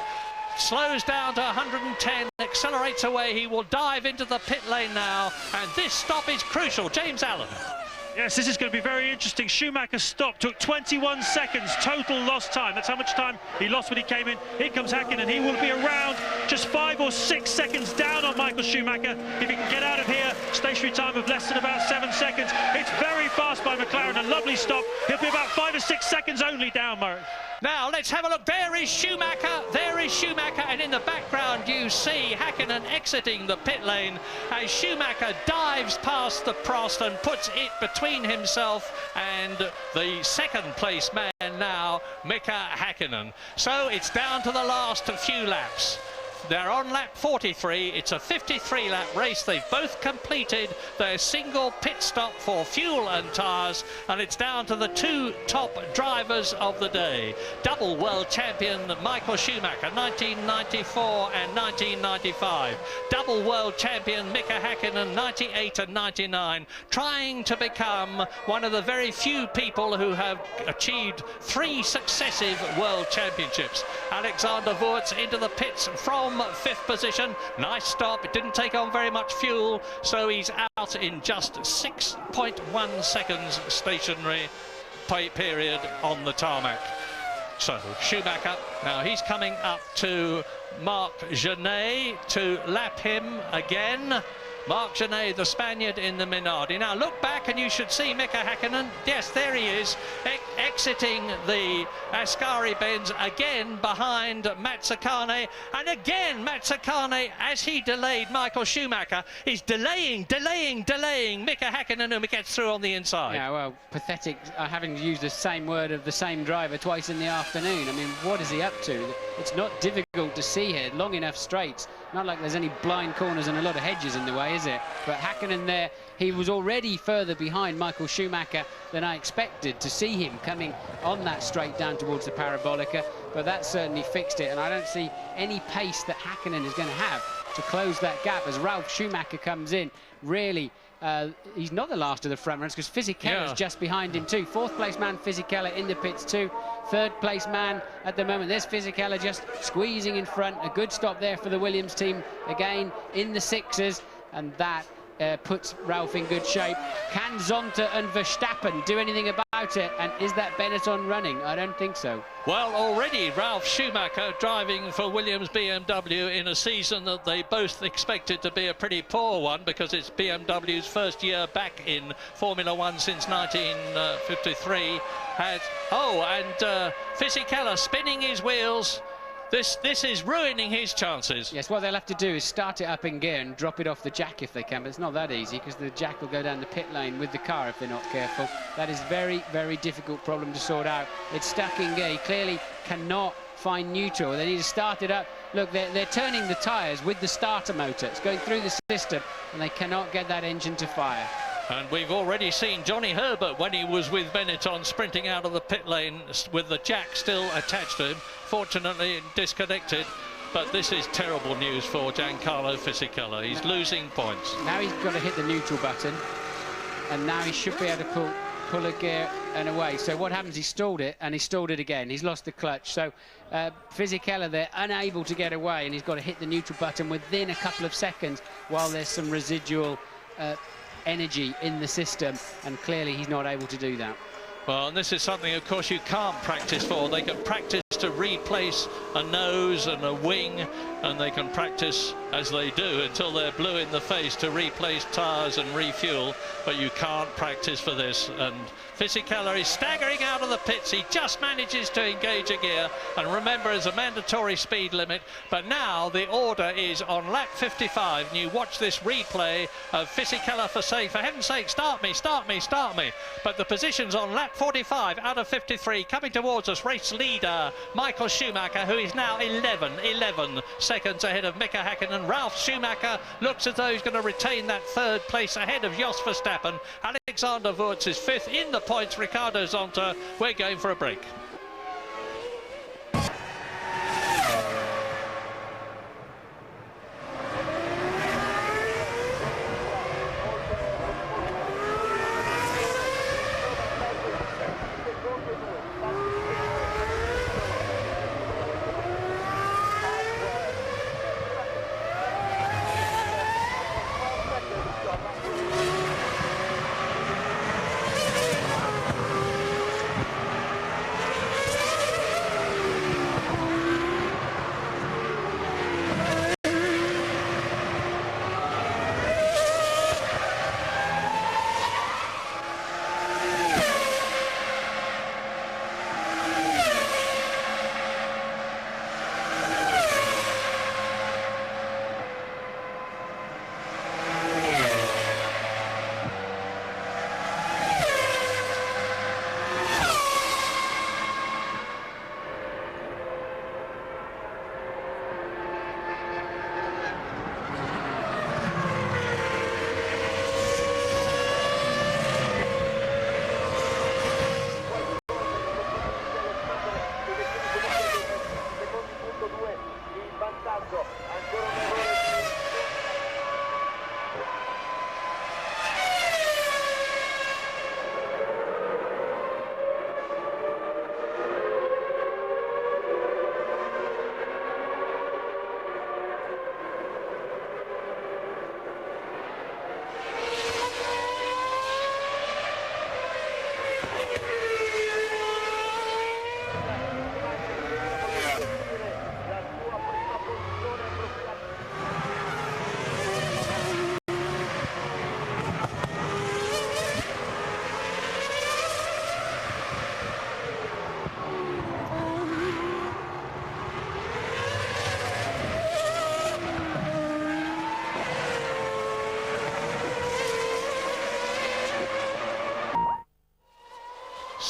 Speaker 2: slows down to 110, accelerates away. He will dive into the pit lane now, and this stop is crucial. James Allen.
Speaker 8: Yes, this is going to be very interesting. Schumacher's stop took 21 seconds total lost time. That's how much time he lost when he came in. Here comes Häkkinen. He will be around just 5 or 6 seconds down on Michael Schumacher. If he can get out of here, stationary time of less than about 7 seconds. It's very fast by McLaren, a lovely stop. He'll be about 5 or 6 seconds only down, Murray.
Speaker 2: Now let's have a look. There is Schumacher, and in the background you see Häkkinen exiting the pit lane as Schumacher dives past the Prost and puts it between between himself and the second place man now, Mika Häkkinen. So it's down to the last few laps. They're on lap 43. It's a 53-lap race. They've both completed their single pit stop for fuel and tyres, and it's down to the two top drivers of the day. Double world champion Michael Schumacher, 1994 and 1995. Double world champion Mika Häkkinen, 98 and 99, trying to become one of the very few people who have achieved 3 successive world championships. Alexander Wurz into the pits from 5th position. Nice stop. It didn't take on very much fuel, so he's out in just 6.1 seconds stationary period on the tarmac. So Schumacher, now he's coming up to Marc Genet to lap him again. Marc Genet, the Spaniard in the Minardi. Now look back and you should see Mika Häkkinen. Yes, there he is, exiting the Ascari bends again behind Mazzacane. And again, Mazzacane, as he delayed Michael Schumacher, is delaying Mika Häkkinen, who gets through on the inside.
Speaker 3: Yeah, well, pathetic having used the same word of the same driver twice in the afternoon. I mean, what is he up to? It's not difficult to see here. Long enough straights. Not like there's any blind corners and a lot of hedges in the way, is it? But Häkkinen there, he was already further behind Michael Schumacher than I expected to see him coming on that straight down towards the Parabolica. But that certainly fixed it, and I don't see any pace that Häkkinen is going to have to close that gap as Ralf Schumacher comes in. Really, he's not the last of the front runners because Fisichella's just behind him too. 4th place man Fisichella in the pits too. 3rd place man at the moment. There's Fisichella just squeezing in front. A good stop there for the Williams team again in the 6s, and that puts Ralf in good shape. Can Zonta and Verstappen do anything about it? And is that Benetton running? I don't think so.
Speaker 2: Well, already Ralf Schumacher driving for Williams BMW in a season that they both expected to be a pretty poor one, because it's BMW's first year back in Formula One since 1953. Fisichella spinning his wheels. This is ruining his chances.
Speaker 3: Yes, what they'll have to do is start it up in gear and drop it off the jack if they can, but it's not that easy because the jack will go down the pit lane with the car if they're not careful. That is very, very difficult problem to sort out. It's stuck in gear. He clearly cannot find neutral. They need to start it up. Look, they're turning the tyres with the starter motor. It's going through the system, and they cannot get that engine to fire.
Speaker 2: And we've already seen Johnny Herbert, when he was with Benetton, sprinting out of the pit lane with the jack still attached to him. Fortunately disconnected, but this is terrible news for Giancarlo Fisichella. He's losing points.
Speaker 3: Now he's got to hit the neutral button, and now he should be able to pull a gear and away. So what happens, he stalled it, and he stalled it again. He's lost the clutch. So Fisichella there, unable to get away, and he's got to hit the neutral button within a couple of seconds while there's some residual energy in the system, and clearly he's not able to do that.
Speaker 2: Well, and this is something, of course, you can't practice for. They can practice to replace a nose and a wing, and they can practice, as they do, until they're blue in the face, to replace tyres and refuel, but you can't practice for this. And Fisichella is staggering out of the pits. He just manages to engage a gear, and remember, there's a mandatory speed limit, but now the order is on lap 55, and you watch this replay of Fisichella for heaven's sake, start me, start me, start me. But the position's on lap 45 out of 53, coming towards us, race leader Michael Schumacher, who is now 11 seconds ahead of Mika Häkkinen. Ralf Schumacher looks as though he's going to retain that 3rd place ahead of Jos Verstappen. Alexander Wurz is 5th in the points. Ricardo Zonta. We're going for a break.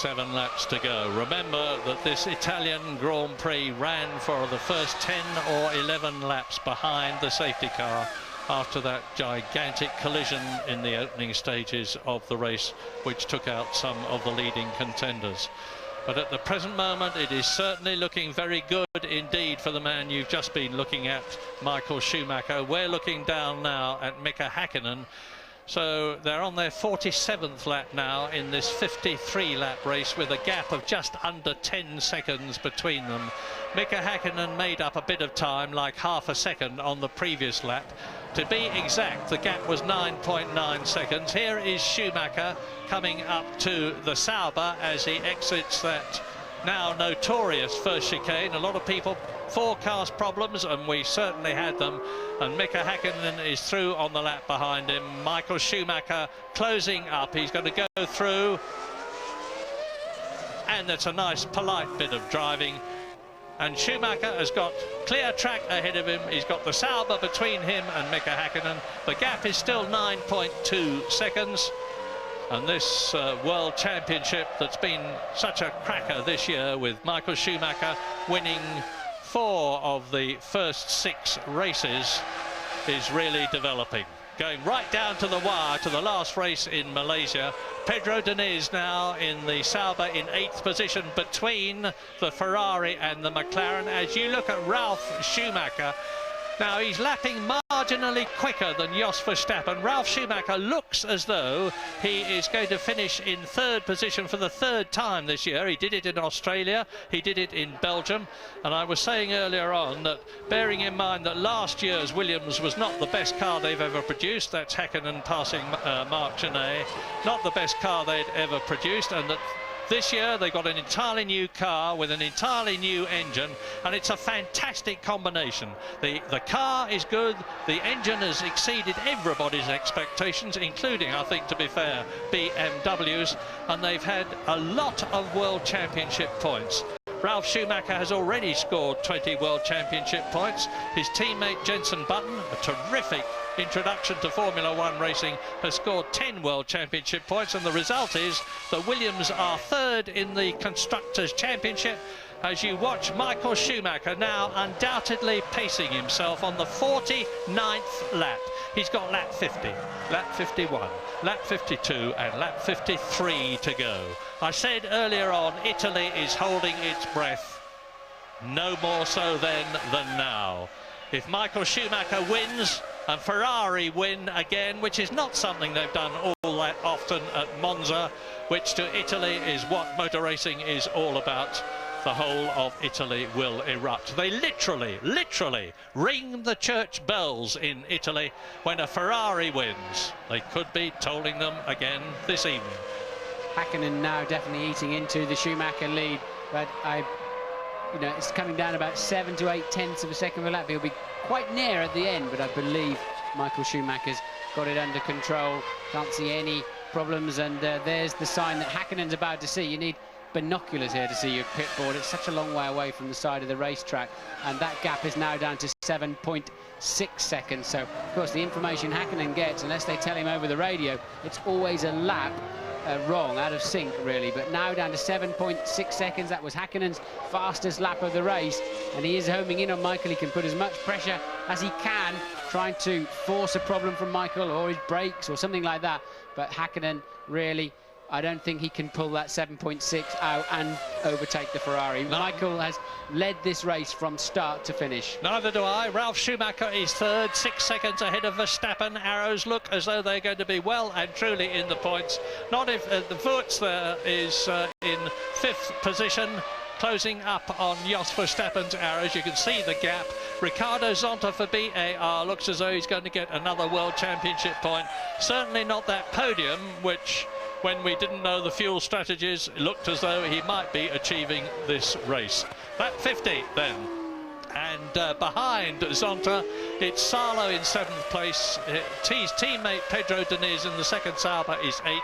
Speaker 2: 7 laps to go. Remember that this Italian Grand Prix ran for the first 10 or 11 laps behind the safety car after that gigantic collision in the opening stages of the race, which took out some of the leading contenders. But at the present moment, it is certainly looking very good indeed for the man you've just been looking at, Michael Schumacher. We're looking down now at Mika Häkkinen. So they're on their 47th lap now in this 53-lap race, with a gap of just under 10 seconds between them. Mika Häkkinen made up a bit of time, like half a second on the previous lap. To be exact, the gap was 9.9 seconds. Here is Schumacher coming up to the Sauber as he exits that now notorious first chicane. A lot of people forecast problems, and we certainly had them. And Mika Häkkinen is through on the lap behind him. Michael Schumacher closing up. He's going to go through, and it's a nice, polite bit of driving. And Schumacher has got clear track ahead of him. He's got the Sauber between him and Mika Häkkinen. The gap is still 9.2 seconds. And this World Championship that's been such a cracker this year, with Michael Schumacher winning 4 of the first 6 races, is really developing. Going right down to the wire to the last race in Malaysia. Pedro Diniz now in the Sauber in 8th position between the Ferrari and the McLaren. As you look at Ralf Schumacher, now he's lapping marginally quicker than Jos Verstappen. Ralf Schumacher looks as though he is going to finish in 3rd position for the 3rd time this year. He did it in Australia, he did it in Belgium, and I was saying earlier on that, bearing in mind that last year's Williams was not the best car they've ever produced, that's Häkkinen passing Marc Genet, not the best car they'd ever produced, and that this year they got an entirely new car with an entirely new engine, and it's a fantastic combination. The car is good, the engine has exceeded everybody's expectations, including, I think, to be fair, BMW's, and they've had a lot of World Championship points. Ralf Schumacher has already scored 20 World Championship points. His teammate Jenson Button, a terrific introduction to Formula One racing, has scored 10 World Championship points, and the result is that Williams are 3rd in the Constructors' Championship, as you watch Michael Schumacher now undoubtedly pacing himself on the 49th lap. He's got lap 50, lap 51, lap 52 and lap 53 to go. I said earlier on, Italy is holding its breath. No more so then than now. If Michael Schumacher wins and Ferrari win again, which is not something they've done all that often at Monza, which to Italy is what motor racing is all about, the whole of Italy will erupt. They literally ring the church bells in Italy when a Ferrari wins. They could be tolling them again this evening.
Speaker 3: Häkkinen now definitely eating into the Schumacher lead, but it's coming down about 7 to 8 tenths of a second of a lap. He'll be quite near at the end, but I believe Michael Schumacher's got it under control. Can't see any problems, and there's the sign that Häkkinen's about to see. You need binoculars here to see your pit board. It's such a long way away from the side of the racetrack, and that gap is now down to 7.6 seconds. So, of course, the information Häkkinen gets, unless they tell him over the radio, it's always a lap wrong, out of sync, really. But now down to 7.6 seconds. That was Häkkinen's fastest lap of the race, and he is homing in on Michael. He can put as much pressure as he can, trying to force a problem from Michael, or his brakes or something like that. But Häkkinen, really, I don't think he can pull that 7.6 out and overtake the Ferrari. No. Michael has led this race from start to finish.
Speaker 2: Neither do I. Ralf Schumacher is 3rd, 6 seconds ahead of Verstappen. Arrows look as though they're going to be well and truly in the points. Not if the Wurz there is in 5th position, closing up on Jos Verstappen's arrows. You can see the gap. Ricardo Zonta for BAR looks as though he's going to get another World Championship point. Certainly not that podium, which, when we didn't know the fuel strategies, it looked as though he might be achieving this race. Lap 50 then. And behind Zonta, it's Salo in 7th place. His teammate Pedro Diniz in the 2nd Sauber is 8th.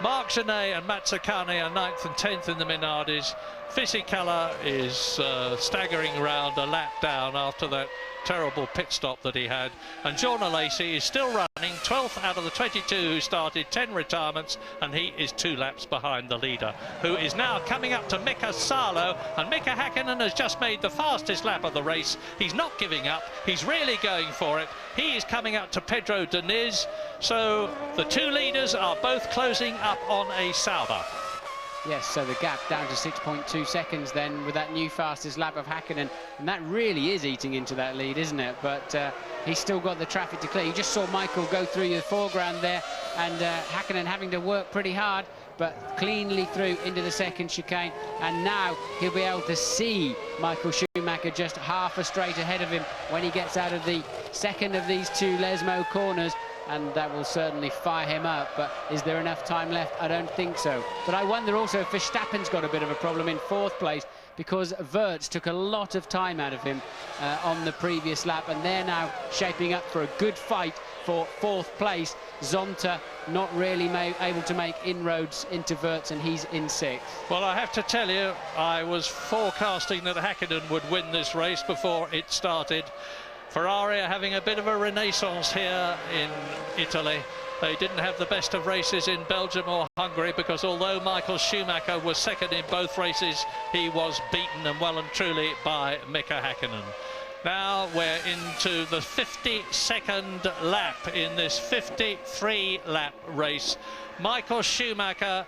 Speaker 2: Marc Genet and Mazzacane are 9th and 10th in the Minardis. Fisichella is staggering around a lap down after that terrible pit stop that he had. And Jorna Lacey is still running 12th out of the 22 who started, 10 retirements, and he is 2 laps behind the leader, who is now coming up to Mika Salo, and Mika Häkkinen has just made the fastest lap of the race. He's not giving up, he's really going for it. He is coming up to Pedro Diniz, so the 2 leaders are both closing up on a Sauber.
Speaker 3: Yes, so the gap down to 6.2 seconds then with that new fastest lap of Häkkinen, and that really is eating into that lead, isn't it? But he's still got the traffic to clear. You just saw Michael go through the foreground there, and Häkkinen having to work pretty hard, but cleanly through into the second chicane, and now he'll be able to see Michael Schumacher just half a straight ahead of him when he gets out of the second of these 2 Lesmo corners, and that will certainly fire him up. But is there enough time left? I don't think so. But I wonder also if Verstappen's got a bit of a problem in 4th place, because Wirtz took a lot of time out of him on the previous lap, and they're now shaping up for a good fight for 4th place. Zonta not really able to make inroads into Wirtz, and he's in 6th.
Speaker 2: Well, I have to tell you, I was forecasting that Häkkinen would win this race before it started. Ferrari are having a bit of a renaissance here in Italy. They didn't have the best of races in Belgium or Hungary, because although Michael Schumacher was second in both races, he was beaten and well and truly by Mika Häkkinen. Now we're into the 52nd lap in this 53-lap race. Michael Schumacher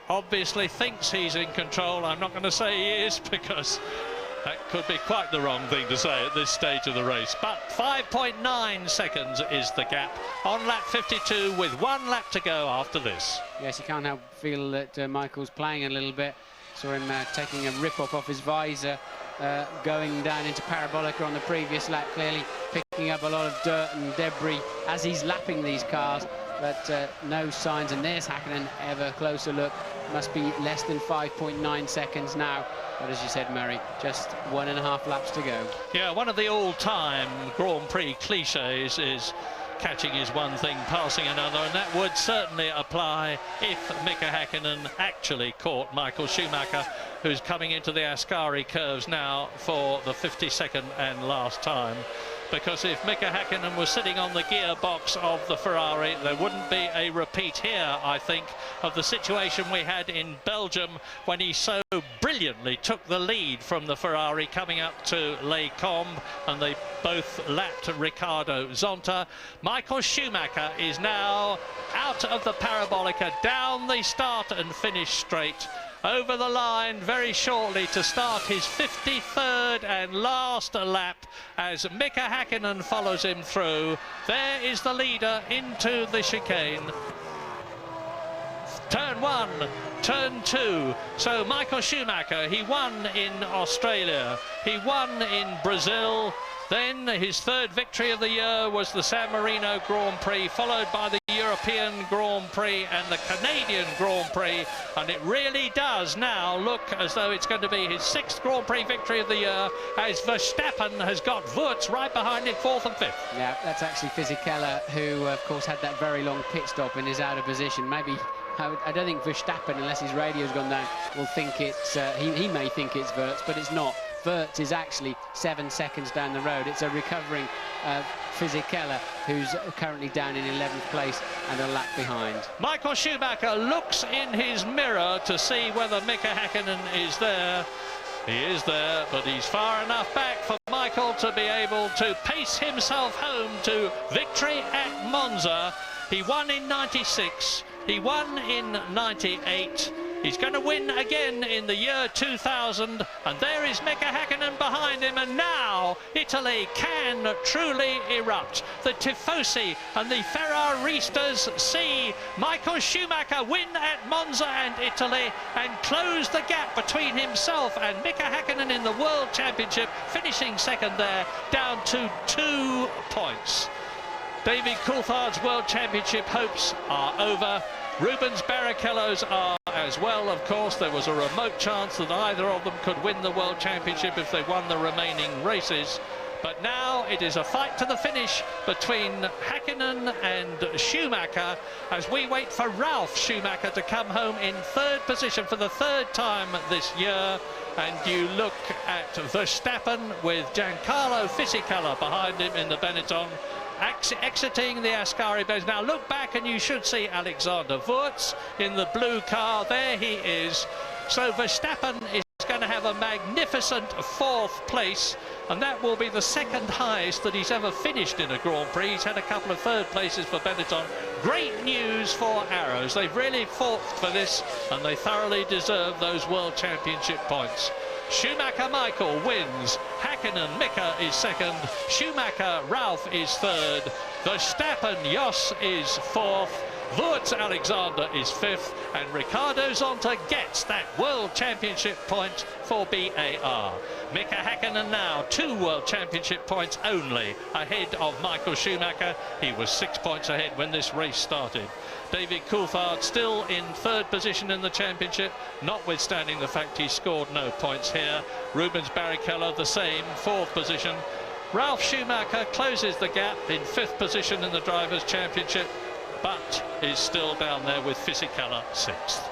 Speaker 2: obviously thinks he's in control. I'm not going to say he is, because that could be quite the wrong thing to say at this stage of the race. But 5.9 seconds is the gap on lap 52 with 1 lap to go after this.
Speaker 3: Yes, you can't help feel that Michael's playing a little bit. Saw him taking a rip-off off his visor, going down into Parabolica on the previous lap, clearly picking up a lot of dirt and debris as he's lapping these cars. But no signs, and there's Häkkinen, ever closer look. Must be less than 5.9 seconds now. But as you said, Murray, just 1.5 laps to go.
Speaker 2: Yeah, one of the all-time Grand Prix cliches is catching is one thing, passing another, and that would certainly apply if Mika Häkkinen actually caught Michael Schumacher, who's coming into the Ascari curves now for the 52nd and last time. Because if Mika Häkkinen was sitting on the gearbox of the Ferrari, there wouldn't be a repeat here, I think, of the situation we had in Belgium when he so brilliantly took the lead from the Ferrari coming up to Les Combes, and they both lapped Ricardo Zonta. Michael Schumacher is now out of the Parabolica, down the start and finish straight, over the line very shortly to start his 53rd and last lap as Mika Häkkinen follows him through. There is the leader into the chicane. Turn 1, turn 2. So Michael Schumacher, he won in Australia, he won in Brazil. Then his 3rd victory of the year was the San Marino Grand Prix, followed by the European Grand Prix and the Canadian Grand Prix, and it really does now look as though it's going to be his 6th Grand Prix victory of the year, as Verstappen has got Wirtz right behind him, 4th and 5th.
Speaker 3: Yeah, that's actually Fisichella, who of course had that very long pit stop and is out of position. Maybe I don't think Verstappen, unless his radio's gone down, will think it's he may think it's Wirtz, but it's not. Wirtz is actually 7 seconds down the road. It's a recovering Fisichella, who's currently down in 11th place and a lap behind.
Speaker 2: Michael Schumacher looks in his mirror to see whether Mika Häkkinen is there. He is there, but he's far enough back for Michael to be able to pace himself home to victory at Monza. He won in 96, he won in 98. He's going to win again in the year 2000, and there is Mika Häkkinen behind him, and now Italy can truly erupt. The Tifosi and the Ferraristas see Michael Schumacher win at Monza and Italy and close the gap between himself and Mika Häkkinen in the World Championship, finishing 2nd there, down to 2 points. David Coulthard's World Championship hopes are over. Rubens Barrichello's are as well, of course. There was a remote chance that either of them could win the World Championship if they won the remaining races. But now it is a fight to the finish between Häkkinen and Schumacher as we wait for Ralf Schumacher to come home in 3rd position for the 3rd time this year. And you look at Verstappen with Giancarlo Fisichella behind him in the Benetton. exiting the Ascari base. Now look back and you should see Alexander Wurz in the blue car. There he is. So Verstappen is going to have a magnificent 4th place, and that will be the 2nd highest that he's ever finished in a Grand Prix. He's had a couple of 3rd places for Benetton. Great news for Arrows. They've really fought for this, and they thoroughly deserve those World Championship points. Schumacher Michael wins. Hakkinen Mika is 2nd. Schumacher Ralph is 3rd. Verstappen Jos is 4th. Wurz Alexander is 5th, and Ricardo Zonta gets that World Championship point for BAR. Mika Hakkinen now 2 World Championship points only ahead of Michael Schumacher. He was 6 points ahead when this race started. David Coulthard still in 3rd position in the championship, notwithstanding the fact he scored no points here. Rubens Barrichello the same, 4th position. Ralf Schumacher closes the gap in 5th position in the Drivers' Championship, but is still down there with Fisichella 6th.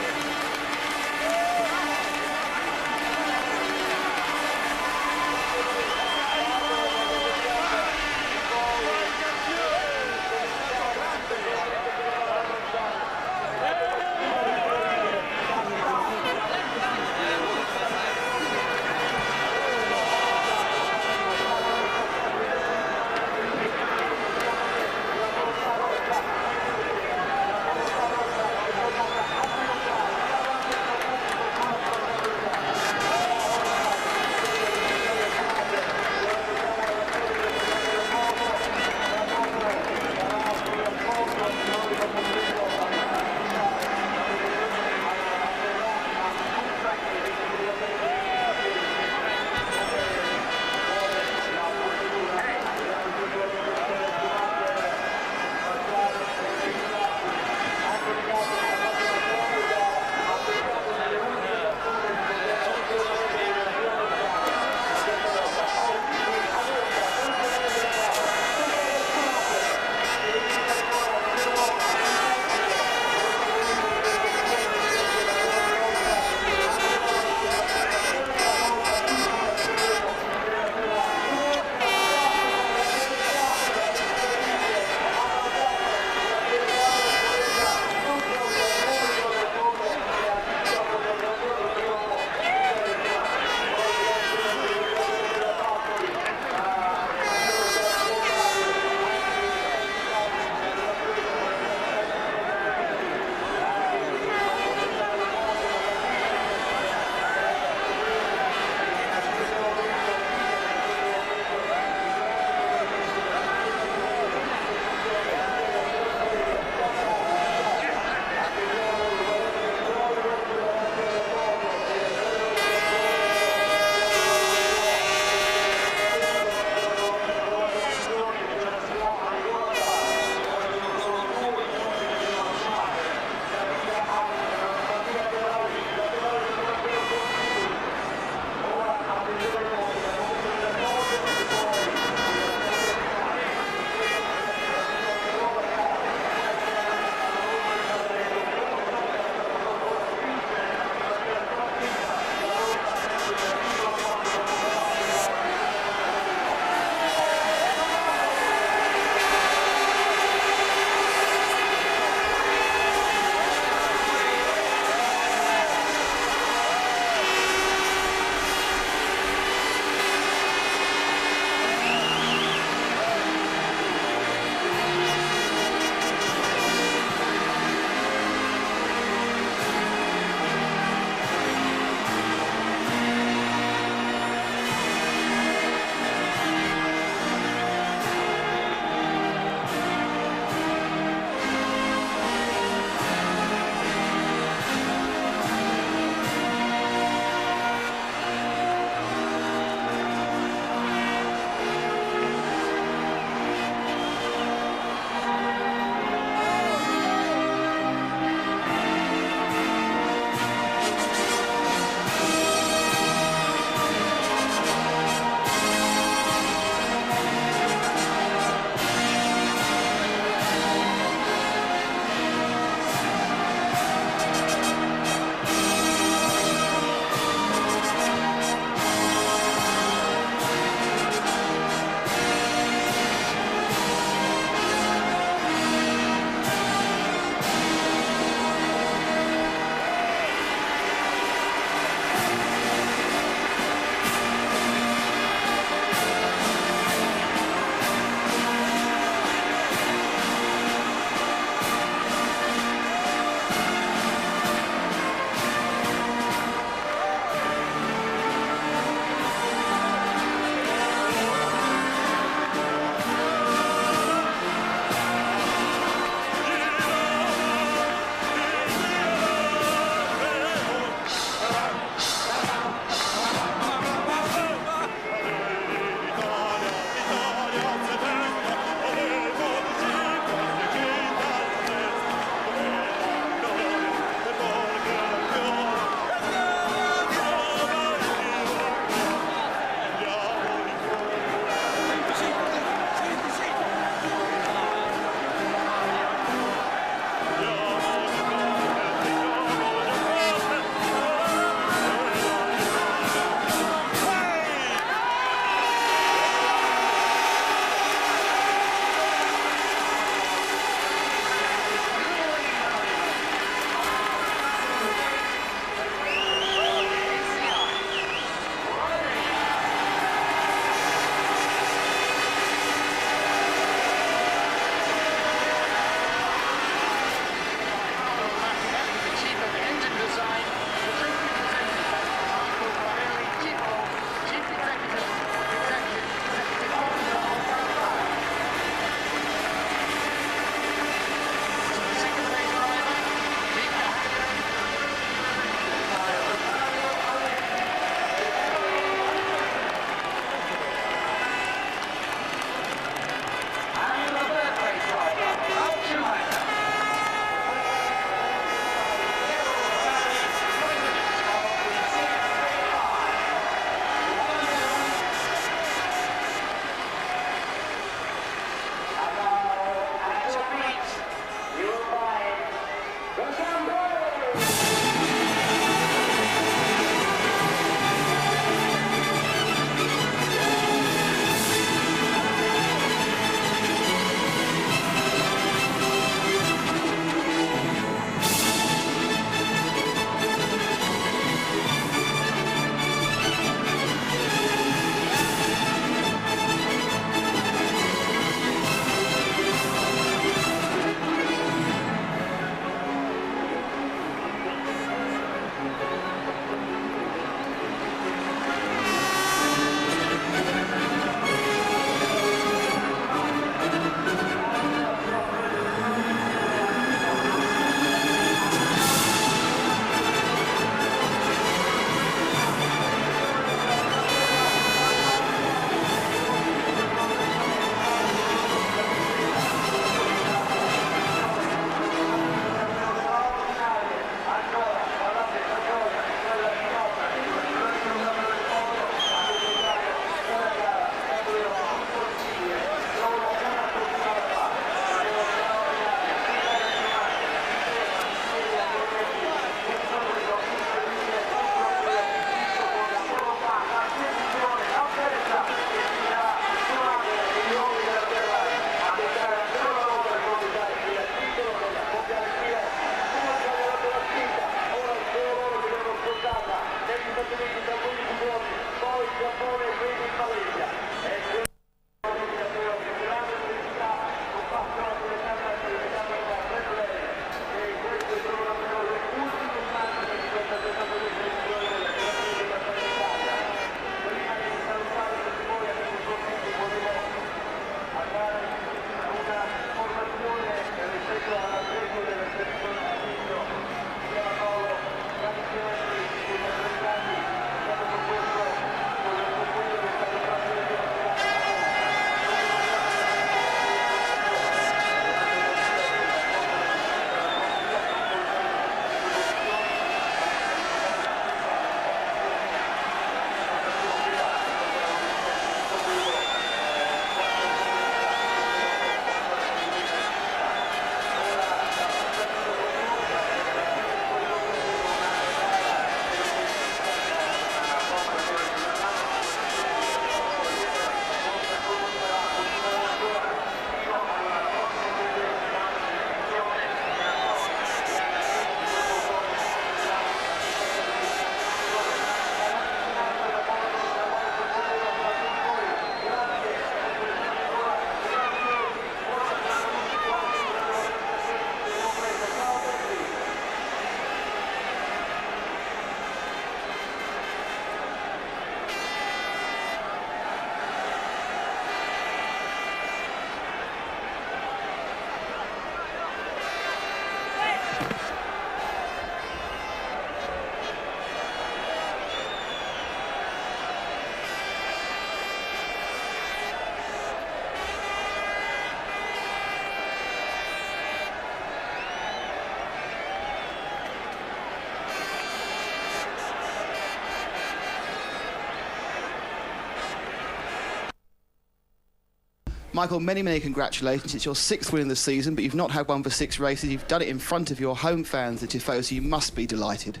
Speaker 10: Michael, many congratulations. It's your 6th win of the season, but you've not had one for 6 races. You've done it in front of your home fans, the Tifosi, so you must be delighted.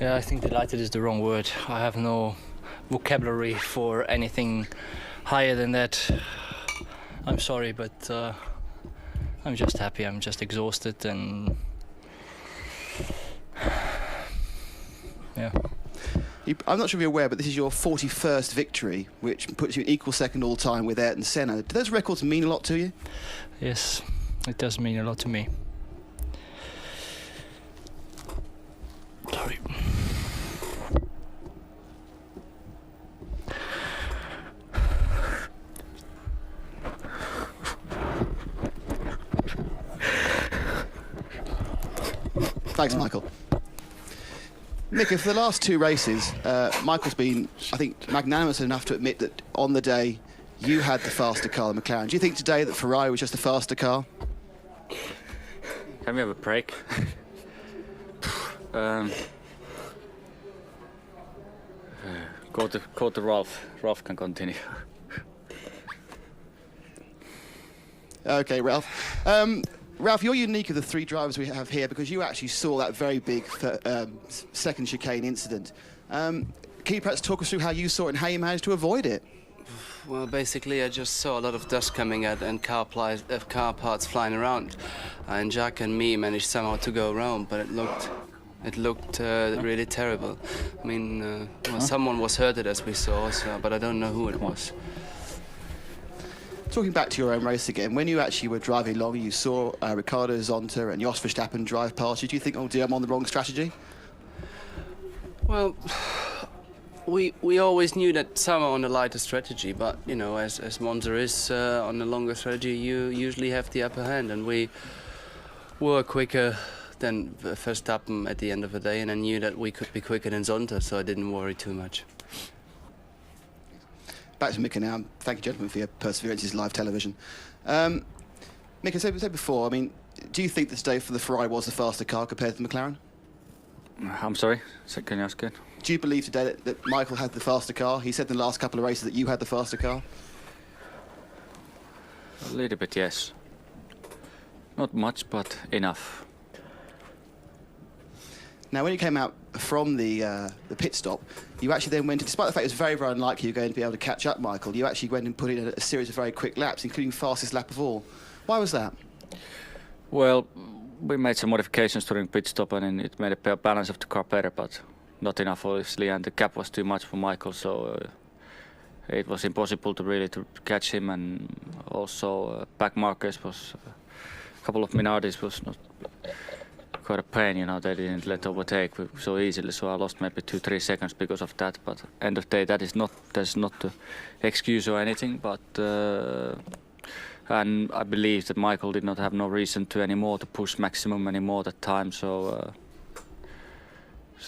Speaker 11: Yeah, I think delighted is the wrong word. I have no vocabulary for anything higher than that. I'm sorry, but I'm just happy. I'm just exhausted, and yeah.
Speaker 10: I'm not sure if you're aware, but this is your 41st victory, which puts you in equal second all-time with Ayrton Senna. Do those records mean a lot to you?
Speaker 11: Yes, it does mean a lot to me. Sorry.
Speaker 10: Thanks, Michael. Nick, for the last 2 races, Michael's been, I think, magnanimous enough to admit that on the day you had the faster car, the McLaren. Do you think today that Ferrari was just a faster car?
Speaker 12: Can we have a break? Go to Ralph. Ralph can continue.
Speaker 10: Okay, Ralph. Ralph, you're unique of the 3 drivers we have here because you actually saw that very big second chicane incident. Can you perhaps talk us through how you saw it and how you managed to avoid it?
Speaker 13: Well, basically, I just saw a lot of dust coming out and car parts flying around, and Jack and me managed somehow to go around, but it looked really terrible. I mean, well, someone was hurted as we saw, but I don't know who it was.
Speaker 10: Talking back to your own race again, when you actually were driving along, you saw Riccardo Zonta and Jos Verstappen drive past you. Do you think, oh dear, I'm on the wrong strategy?
Speaker 13: Well, we always knew that some are on the lighter strategy, but you know, as Monza is on the longer strategy, you usually have the upper hand, and we were quicker than Verstappen at the end of the day, and I knew that we could be quicker than Zonta, so I didn't worry too much.
Speaker 10: Back to Mika now. Thank you, gentlemen, for your perseverance in live television. Mika, said before, I mean, do you think this day for the Ferrari was the faster car compared to the McLaren?
Speaker 12: I'm sorry, can you ask again?
Speaker 10: Do you believe today that Michael had the faster car? He said in the last couple of races that you had the faster car.
Speaker 12: A little bit, yes. Not much, but enough.
Speaker 10: Now, when you came out from the pit stop, you actually then went, despite the fact it was very, very unlikely you were going to be able to catch up Michael, you actually went and put in a series of very quick laps, including fastest lap of all. Why was that?
Speaker 12: Well, we made some modifications during pit stop, and it made a balance of the car better, but not enough, obviously, and the gap was too much for Michael, so it was impossible to really catch him, and also back markers was a couple of Minardis was not quite a pain, you know. They didn't let overtake so easily, so I lost maybe 2-3 seconds because of that. But end of the day, that's not the excuse or anything. But and I believe that Michael did not have no reason to anymore to push maximum anymore that time. So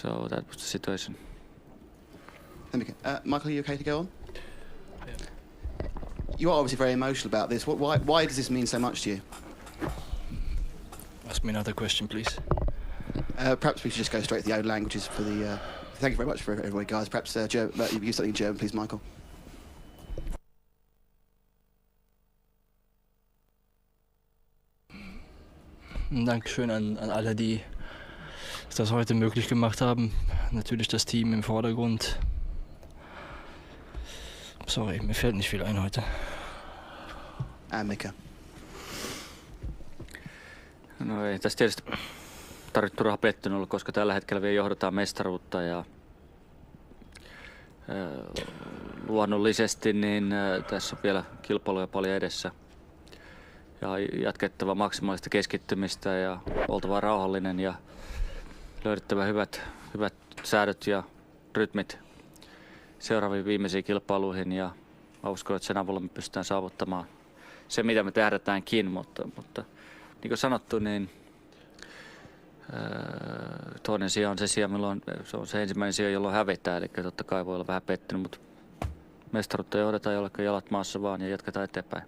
Speaker 12: that was the situation.
Speaker 10: Michael, are you okay to go on? Yeah. You are obviously very emotional about this. Why does this mean so much to you?
Speaker 11: Ask me another question, please.
Speaker 10: Perhaps we should just go straight to the own languages for the... thank you very much for everybody, guys. Perhaps you use something in German, please, Michael.
Speaker 11: Dankeschön an alle, die das heute möglich gemacht haben. Natürlich das Team im Vordergrund. Sorry, mir fällt nicht viel ein heute.
Speaker 10: Mika.
Speaker 12: No ei tässä tietysti tarvitse turha pettynyt olla, koska tällä hetkellä vielä johdetaan mestaruutta ja luonnollisesti niin tässä on vielä kilpailuja paljon edessä. Ja jatkettava maksimaalista keskittymistä ja oltava rauhallinen ja löydettävä hyvät säädöt ja rytmit seuraaviin viimeisiin kilpailuihin, ja mä uskon, että sen avulla me pystytään saavuttamaan se, mitä me tähdätäänkin, mutta niin kuin sanottu, niin toinen sija on se sija, milloin se on se ensimmäinen sija, jolloin hävitään, eli totta kai voi olla vähän pettynyt, mutta mestaruutta johdetaan jollekin jalat maassa vaan ja jatketaan eteenpäin.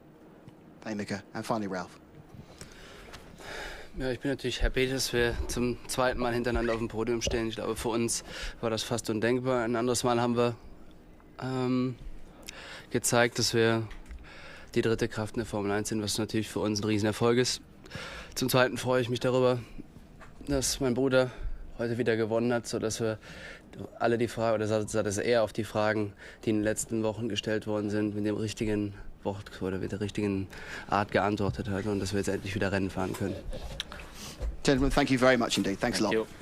Speaker 10: Hey Mika, and finally Ralph.
Speaker 13: Ja, ich bin natürlich happy, dass wir zum zweiten Mal hintereinander auf dem Podium stehen. Ich glaube, für uns war das fast undenkbar. Ein anderes Mal haben wir gezeigt, dass wir die dritte Kraft in der Formel 1 sind, was natürlich für uns ein Riesenerfolg ist. Zum Zweiten freue ich mich darüber, dass mein Bruder heute wieder gewonnen hat, sodass wir alle die Frage, oder dass er auf die Fragen, die in den letzten Wochen gestellt worden sind, mit dem richtigen Wort oder mit der richtigen Art geantwortet hat und dass wir jetzt endlich wieder Rennen fahren können.
Speaker 10: Gentlemen, thank you very much indeed. Thanks a lot.
Speaker 6: Thank you.